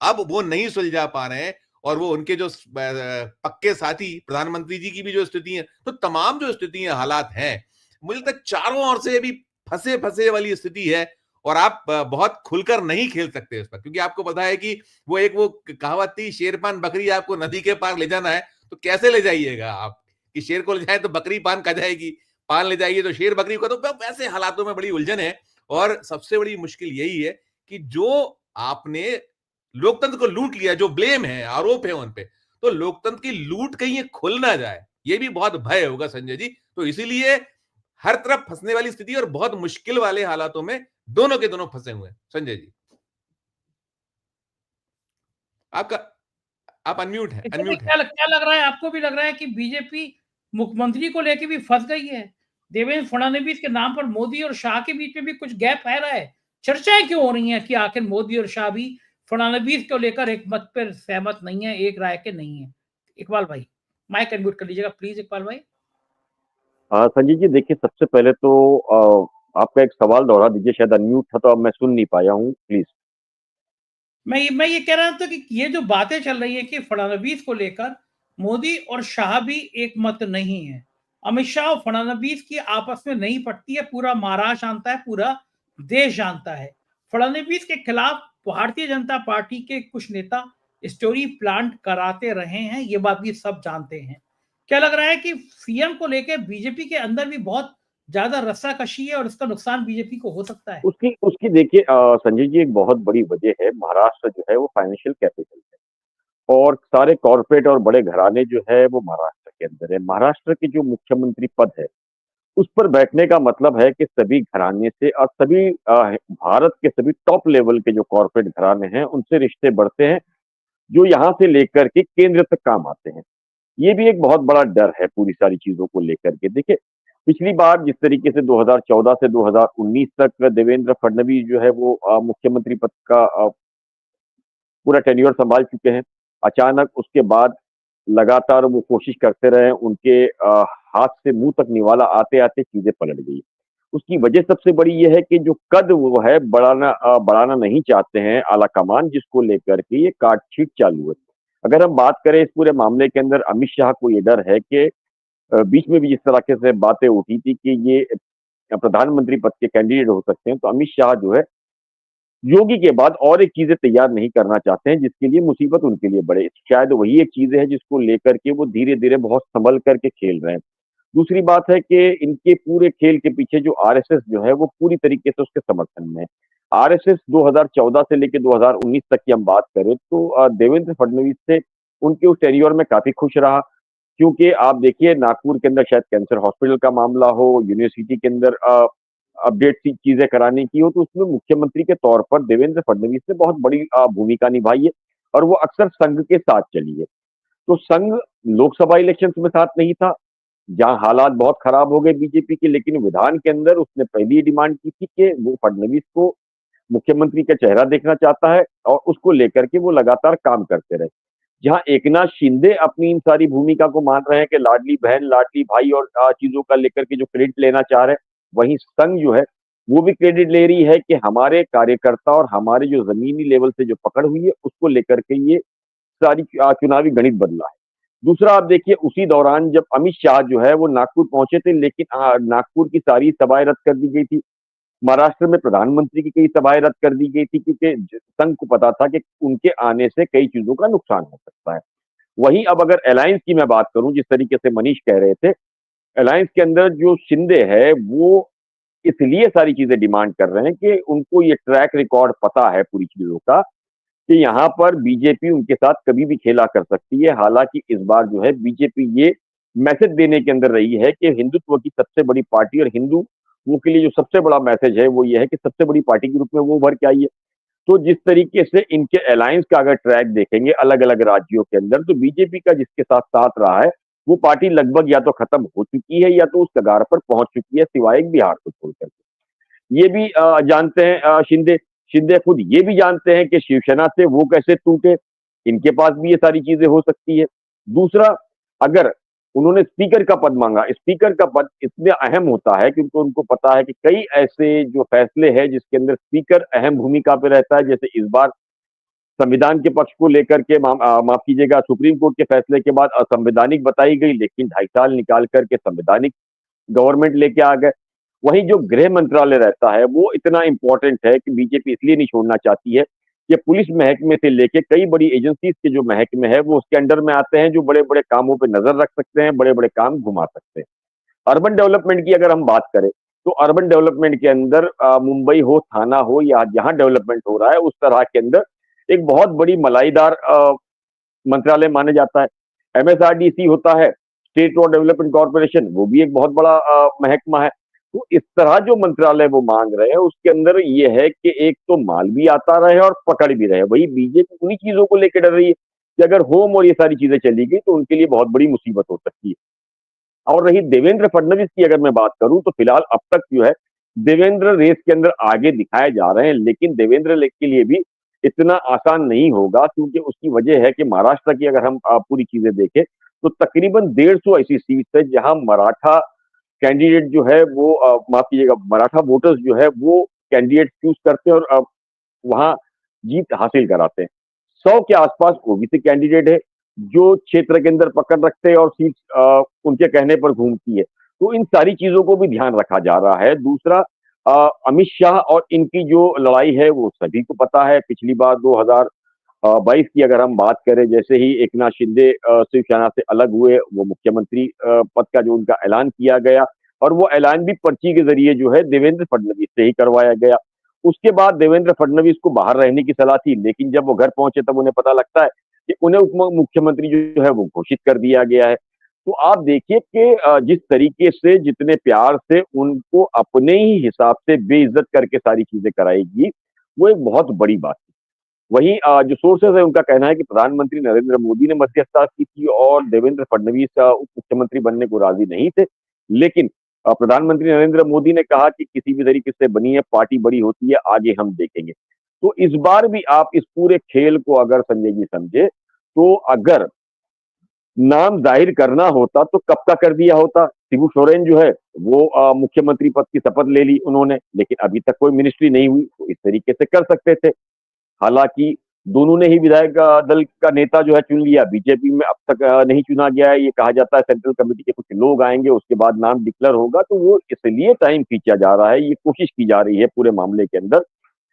S5: अब वो नहीं सुलझा पा रहे हैं। और वो उनके जो पक्के साथी प्रधानमंत्री जी की भी जो स्थिति है, तो तमाम जो स्थितियां हालात हैं, मुझे तक चारों ओर से भी फंसे फंसे वाली स्थिति है। और आप बहुत खुलकर नहीं खेल सकते इस पर, क्योंकि आपको पता है कि वो कहावत थी, शेर पान बकरी आपको नदी के पार ले जाना है तो कैसे ले जाइएगा आप, कि शेर को ले जाए तो बकरी पान खा जाएगी, पान ले जाइए तो शेर बकरी को, तो वैसे हालातों में बड़ी उलझन है। और सबसे बड़ी मुश्किल यही है कि जो आपने लोकतंत्र को लूट लिया, जो ब्लेम है, आरोप है उन पे, तो लोकतंत्र की लूट कहीं ये खुल ना जाए, ये भी बहुत भय होगा संजय जी। तो इसीलिए हर तरफ फंसने वाली स्थिति और बहुत मुश्किल वाले हालातों में दोनों के दोनों फंसे हुए हैं। संजय जी आपका, आप अनम्यूट है,
S1: इसमें
S5: अनम्यूट है।
S1: क्या लग रहा है, आपको भी लग रहा है कि बीजेपी मुख्यमंत्री को लेके भी फंस गई है? देवेंद्र फडणवीस के नाम पर मोदी और शाह के बीच में भी कुछ गैप है रहा है। चर्चाएं क्यों हो रही हैं कि आखिर मोदी और शाह भी फडणवीस को लेकर एक मत पर सहमत नहीं है, एक राय के नहीं है? इकबाल भाई माइक अनम्यूट कर लीजिएगा प्लीज। इकबाल भाई
S3: संजय जी देखिए, सबसे पहले तो आपका एक सवाल दोहरा दीजिए, शायद अनम्यूट था तो अब मैं सुन नहीं पाया हूँ, प्लीज।
S1: मैं ये कह रहा था कि ये जो बातें चल रही है कि फडणवीस को लेकर मोदी और शाह भी एक मत नहीं है, अमित शाह और फडणवीस की आपस में नहीं पटती है, पूरा महाराष्ट्र जानता है, पूरा देश जानता है। फडणवीस के खिलाफ भारतीय जनता पार्टी के कुछ नेता स्टोरी प्लांट कराते रहे हैं, ये बात भी सब जानते हैं। क्या लग रहा है कि सीएम को लेकर बीजेपी के अंदर भी बहुत ज्यादा रस्साकशी है और इसका नुकसान बीजेपी को हो सकता है?
S3: उसकी उसकी देखिए संजय जी, एक बहुत बड़ी वजह है, महाराष्ट्र जो है वो फाइनेंशियल कैपिटल है और सारे कॉर्पोरेट और बड़े घराने जो है वो महाराष्ट्र के अंदर है। महाराष्ट्र के जो मुख्यमंत्री पद है उस पर बैठने का मतलब है कि सभी घराने से और सभी भारत के सभी टॉप लेवल के जो कॉर्पोरेट घराने हैं उनसे रिश्ते बढ़ते हैं, जो यहाँ से लेकर के केंद्र तक काम आते हैं। ये भी एक बहुत बड़ा डर है पूरी सारी चीजों को लेकर के। देखिए, पिछली बार जिस तरीके से 2014 से 2019 तक देवेंद्र फडणवीस जो है वो मुख्यमंत्री पद का पूरा टेन्योर संभाल चुके हैं, अचानक उसके बाद लगातार वो कोशिश करते रहे, उनके हाथ से मुंह तक निवाला आते आते चीजें पलट गई। उसकी वजह सबसे बड़ी ये है कि जो कद वो है बढ़ाना नहीं चाहते हैं आला कमान, जिसको लेकर के ये काट-छींट चालू है। अगर हम बात करें इस पूरे मामले के अंदर, अमित शाह को ये डर है कि बीच में भी जिस तरीके से बातें उठी थी कि ये प्रधानमंत्री पद के कैंडिडेट हो सकते हैं, तो अमित शाह जो है योगी के बाद और एक चीजें तैयार नहीं करना चाहते हैं, जिसके लिए मुसीबत उनके लिए बढ़े। शायद वही एक चीज है जिसको लेकर के वो धीरे-धीरे बहुत संभल करके खेल रहे हैं। दूसरी बात है कि इनके पूरे खेल के पीछे जो आरएसएस जो है वो पूरी तरीके से उसके समर्थन में है। आरएसएस 2014 से लेके 2019 तक की हम बात करें तो देवेंद्र फडणवीस से उनके उस टेन्योर में काफी खुश रहा, क्योंकि आप देखिए नागपुर के अंदर शायद कैंसर हॉस्पिटल का मामला हो, यूनिवर्सिटी के अंदर अपडेट सी चीजें कराने की हो, तो उसमें मुख्यमंत्री के तौर पर देवेंद्र फडणवीस ने बहुत बड़ी भूमिका निभाई है और वो अक्सर संघ के साथ चली है। तो संघ लोकसभा इलेक्शंस में साथ नहीं था, जहां हालात बहुत खराब हो गए बीजेपी के, लेकिन विधान के अंदर उसने पहली डिमांड की थी कि वो फडणवीस को मुख्यमंत्री का चेहरा देखना चाहता है और उसको लेकर के वो लगातार काम करते रहे। जहां एकनाथ शिंदे अपनी इन सारी भूमिका को मान रहे हैं कि लाडली बहन, लाडली भाई और चीजों का लेकर के जो क्रेडिट लेना चाह रहे हैं, वहीं संघ जो है वो भी क्रेडिट ले रही है कि हमारे कार्यकर्ता और हमारे जो जमीनी लेवल से जो पकड़ हुई है उसको लेकर के ये सारी चुनावी गणित बदला है। दूसरा आप देखिए, उसी दौरान जब अमित शाह जो है वो नागपुर पहुंचे थे, लेकिन नागपुर की सारी सभाएं रद्द कर दी गई थी। महाराष्ट्र में प्रधानमंत्री की कई सभाएं रद्द कर दी गई थी, क्योंकि संघ को पता था कि उनके आने से कई चीजों का नुकसान हो सकता है। वहीं अब अगर अलायंस की मैं बात करूं, जिस तरीके से मनीष कह रहे थे, अलायंस के अंदर जो शिंदे है वो इसलिए सारी चीजें डिमांड कर रहे हैं कि उनको ये ट्रैक रिकॉर्ड पता है पूरी चीजों का कि यहाँ पर बीजेपी उनके साथ कभी भी खेला कर सकती है। हालांकि इस बार जो है बीजेपी ये मैसेज देने के अंदर रही है कि हिंदुत्व की सबसे बड़ी पार्टी और हिंदुओं के लिए जो सबसे बड़ा मैसेज है वो ये है कि सबसे बड़ी पार्टी के रूप में वो उभर के आई है। तो जिस तरीके से इनके अलायंस का अगर ट्रैक देखेंगे अलग अलग राज्यों के अंदर, तो बीजेपी का जिसके साथ साथ रहा है वो पार्टी लगभग या तो खत्म हो चुकी है या तो उस कगार पर पहुंच चुकी है, सिवाय एक बिहार को छोड़ करके। ये भी जानते हैं शिंदे शिंदे खुद ये भी जानते हैं कि शिवसेना से वो कैसे टूटे, इनके पास भी ये सारी चीजें हो सकती है। दूसरा, अगर उन्होंने स्पीकर का पद मांगा, स्पीकर का पद इसलिए अहम होता है क्योंकि उनको पता है कि कई ऐसे जो फैसले हैं जिसके अंदर स्पीकर अहम भूमिका पे रहता है। जैसे इस बार संविधान के पक्ष को लेकर के माफ कीजिएगा, सुप्रीम कोर्ट के फैसले के बाद असंवैधानिक बताई गई, लेकिन 2.5 साल निकाल करके संवैधानिक गवर्नमेंट लेके आ गए। वहीं जो गृह मंत्रालय रहता है वो इतना इंपॉर्टेंट है कि बीजेपी इसलिए नहीं छोड़ना चाहती है कि पुलिस महकमे से लेके कई बड़ी एजेंसीज के जो महकमे है वो उसके अंडर में आते हैं, जो बड़े बड़े कामों पे नजर रख सकते हैं, बड़े बड़े काम घुमा सकते हैं। अर्बन डेवलपमेंट की अगर हम बात करें तो अर्बन डेवलपमेंट के अंदर मुंबई हो, थाना हो या जहां डेवलपमेंट हो रहा है उस तरह के अंदर एक बहुत बड़ी मलाईदार मंत्रालय माना जाता है। एमएसआरडीसी होता है, स्टेट रोड डेवलपमेंट कॉर्पोरेशन, वो भी एक बहुत बड़ा महकमा है। तो इस तरह जो मंत्रालय वो मांग रहे हैं उसके अंदर ये है कि एक तो माल भी आता रहे और पकड़ भी रहे। वही बीजेपी उन्हीं चीजों को लेकर डर रही है कि अगर होम और ये सारी चीजें चली गई तो उनके लिए बहुत बड़ी मुसीबत हो सकती है। और रही देवेंद्र फडणवीस की अगर मैं बात करूं तो फिलहाल अब तक जो है देवेंद्र रेस के अंदर आगे दिखाए जा रहे हैं, लेकिन देवेंद्र के लिए भी इतना आसान नहीं होगा क्योंकि उसकी वजह है कि महाराष्ट्र की अगर हम पूरी चीजें देखें तो तकरीबन 150 ऐसी सीट है जहां मराठा कैंडिडेट जो है वो माफ कीजिएगा, मराठा वोटर्स जो है वो कैंडिडेट चूज करते हैं और वहां जीत हासिल कराते हैं। 100 के आसपास ओबीसी कैंडिडेट है जो क्षेत्र के अंदर पकड़ रखते हैं और सीट उनके कहने पर घूमती है। तो इन सारी चीजों को भी ध्यान रखा जा रहा है। दूसरा, अमित शाह और इनकी जो लड़ाई है वो सभी को पता है। पिछली बार 2022 की अगर हम बात करें, जैसे ही एकनाथ शिंदे शिवसेना से अलग हुए, वो मुख्यमंत्री पद का जो उनका ऐलान किया गया और वो ऐलान भी पर्ची के जरिए जो है देवेंद्र फडणवीस से ही करवाया गया। उसके बाद देवेंद्र फडणवीस को बाहर रहने की सलाह थी, लेकिन जब वो घर पहुंचे तब उन्हें पता लगता है कि उन्हें उप मुख्यमंत्री जो है वो घोषित कर दिया गया है। तो आप देखिए कि जिस तरीके से जितने प्यार से उनको अपने ही हिसाब से बेइज्जत करके सारी चीजें कराएगी, वो एक बहुत बड़ी बात है। वहीं जो सोर्सेस है उनका कहना है कि प्रधानमंत्री नरेंद्र मोदी ने मध्यस्थता की थी और देवेंद्र फडणवीस उप मुख्यमंत्री बनने को राजी नहीं थे, लेकिन प्रधानमंत्री नरेंद्र मोदी ने कहा कि किसी भी तरीके से बनी है, पार्टी बड़ी होती है, आगे हम देखेंगे। तो इस बार भी आप इस पूरे खेल को अगर संजय जी समझे तो अगर नाम जाहिर करना होता तो कब का कर दिया होता। शिबू सोरेन जो है वो मुख्यमंत्री पद की शपथ ले ली उन्होंने, लेकिन अभी तक कोई मिनिस्ट्री नहीं हुई, तो इस तरीके से कर सकते थे। हालांकि दोनों ने ही विधायक दल का नेता जो है चुन लिया। बीजेपी में अब तक नहीं चुना गया है। ये कहा जाता है सेंट्रल कमेटी के कुछ लोग आएंगे, उसके बाद नाम डिक्लेयर होगा, तो वो इसलिए टाइम खींचा जा रहा है। ये कोशिश की जा रही है पूरे मामले के अंदर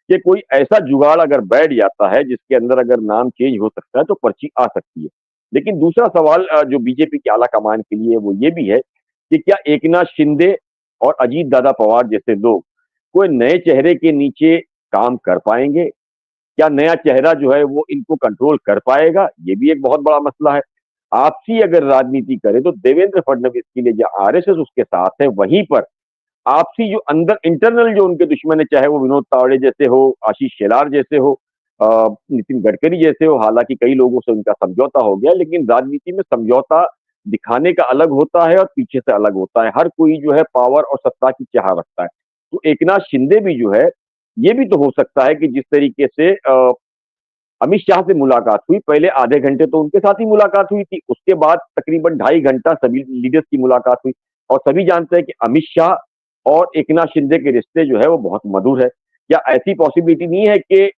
S3: कि कोई ऐसा जुगाड़ अगर बैठ जाता है जिसके अंदर अगर नाम चेंज हो सकता है तो पर्ची आ सकती है। लेकिन दूसरा सवाल जो बीजेपी की आला कमान के लिए वो ये भी है कि क्या एकनाथ शिंदे और अजीत दादा पवार जैसे लोग कोई नए चेहरे के नीचे काम कर पाएंगे? क्या नया चेहरा जो है वो इनको कंट्रोल कर पाएगा? ये भी एक बहुत बड़ा मसला है। आपसी अगर राजनीति करें तो देवेंद्र फडणवीस के लिए जो आरएसएस उसके साथ है, वहीं पर आपसी जो अंदर इंटरनल जो उनके दुश्मन है, चाहे वो विनोद तावड़े जैसे हो, आशीष शेलार जैसे हो, नितिन गडकरी जैसे हो, हालांकि कई लोगों से उनका समझौता हो गया, लेकिन राजनीति में समझौता दिखाने का अलग होता है और पीछे से अलग होता है। हर कोई जो है पावर और सत्ता की चाह रखता है। तो एकनाथ शिंदे भी जो है, ये भी तो हो सकता है कि जिस तरीके से अमित शाह से मुलाकात हुई, पहले आधे घंटे तो उनके साथ ही मुलाकात हुई थी, उसके बाद तकरीबन 2.5 घंटा सभी लीडर्स की मुलाकात हुई और सभी जानते हैं कि अमित शाह और एकनाथ शिंदे के रिश्ते जो है वो बहुत मधुर है। क्या ऐसी पॉसिबिलिटी नहीं है कि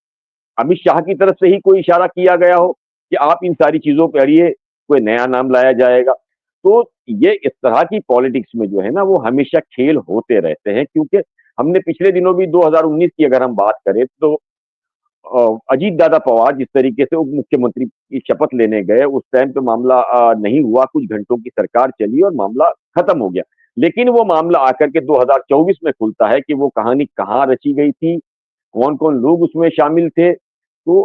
S3: अमित शाह की तरफ से ही कोई इशारा किया गया हो कि आप इन सारी चीजों पर अड़िए, कोई नया नाम लाया जाएगा? तो ये इस तरह की पॉलिटिक्स में जो है ना वो हमेशा खेल होते रहते हैं, क्योंकि हमने पिछले दिनों भी 2019 की अगर हम बात करें तो अजीत दादा पवार जिस तरीके से उप मुख्यमंत्री की शपथ लेने गए, उस टाइम पे मामला नहीं हुआ, कुछ घंटों की सरकार चली और मामला खत्म हो गया। लेकिन वो मामला आकर के 2024 में खुलता है कि वो कहानी कहाँ रची गई थी, कौन-कौन लोग उसमें शामिल थे। तो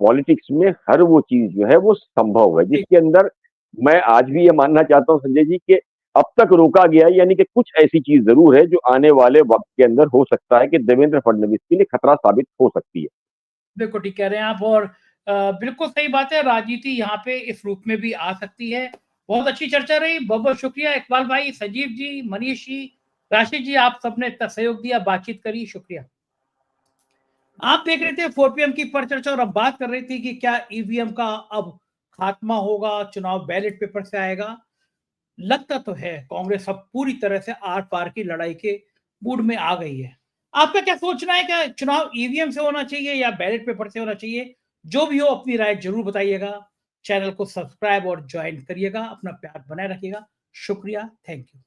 S3: पॉलिटिक्स में हर वो चीज़ जो है वो संभव है, जिसके अंदर मैं आज भी ये मानना चाहता हूँ संजय जी कि अब तक रोका गया है, यानी कि कुछ ऐसी चीज़ ज़रूर है जो आने वाले वक़्त के अंदर हो सकता है कि देवेंद्र फडणवीस के लिए खतरा साबित हो सकती है।
S1: बिल्कुल ठीक कह रहे हैं आप। और बिल्कुल सही बात है, राजनीति यहाँ पे इस रूप में भी आ सकती है। बहुत अच्छी चर्चा रही, बहुत बहुत शुक्रिया इकबाल भाई, संजीव जी, मनीष जी, राशिद जी, आप सबने इतना सहयोग दिया, बातचीत करी, शुक्रिया। आप देख रहे थे 4 पीएम की परिचर्चा और अब बात कर रही थी कि क्या ईवीएम का अब खात्मा होगा, चुनाव बैलेट पेपर से आएगा। लगता तो है कांग्रेस अब पूरी तरह से आर पार की लड़ाई के मूड में आ गई है। आपका क्या सोचना है, क्या चुनाव ईवीएम से होना चाहिए या बैलेट पेपर से होना चाहिए? जो भी हो अपनी राय जरूर बताइएगा। चैनल को सब्सक्राइब और ज्वाइन करिएगा। अपना प्यार बनाए रखिएगा। शुक्रिया, थैंक यू।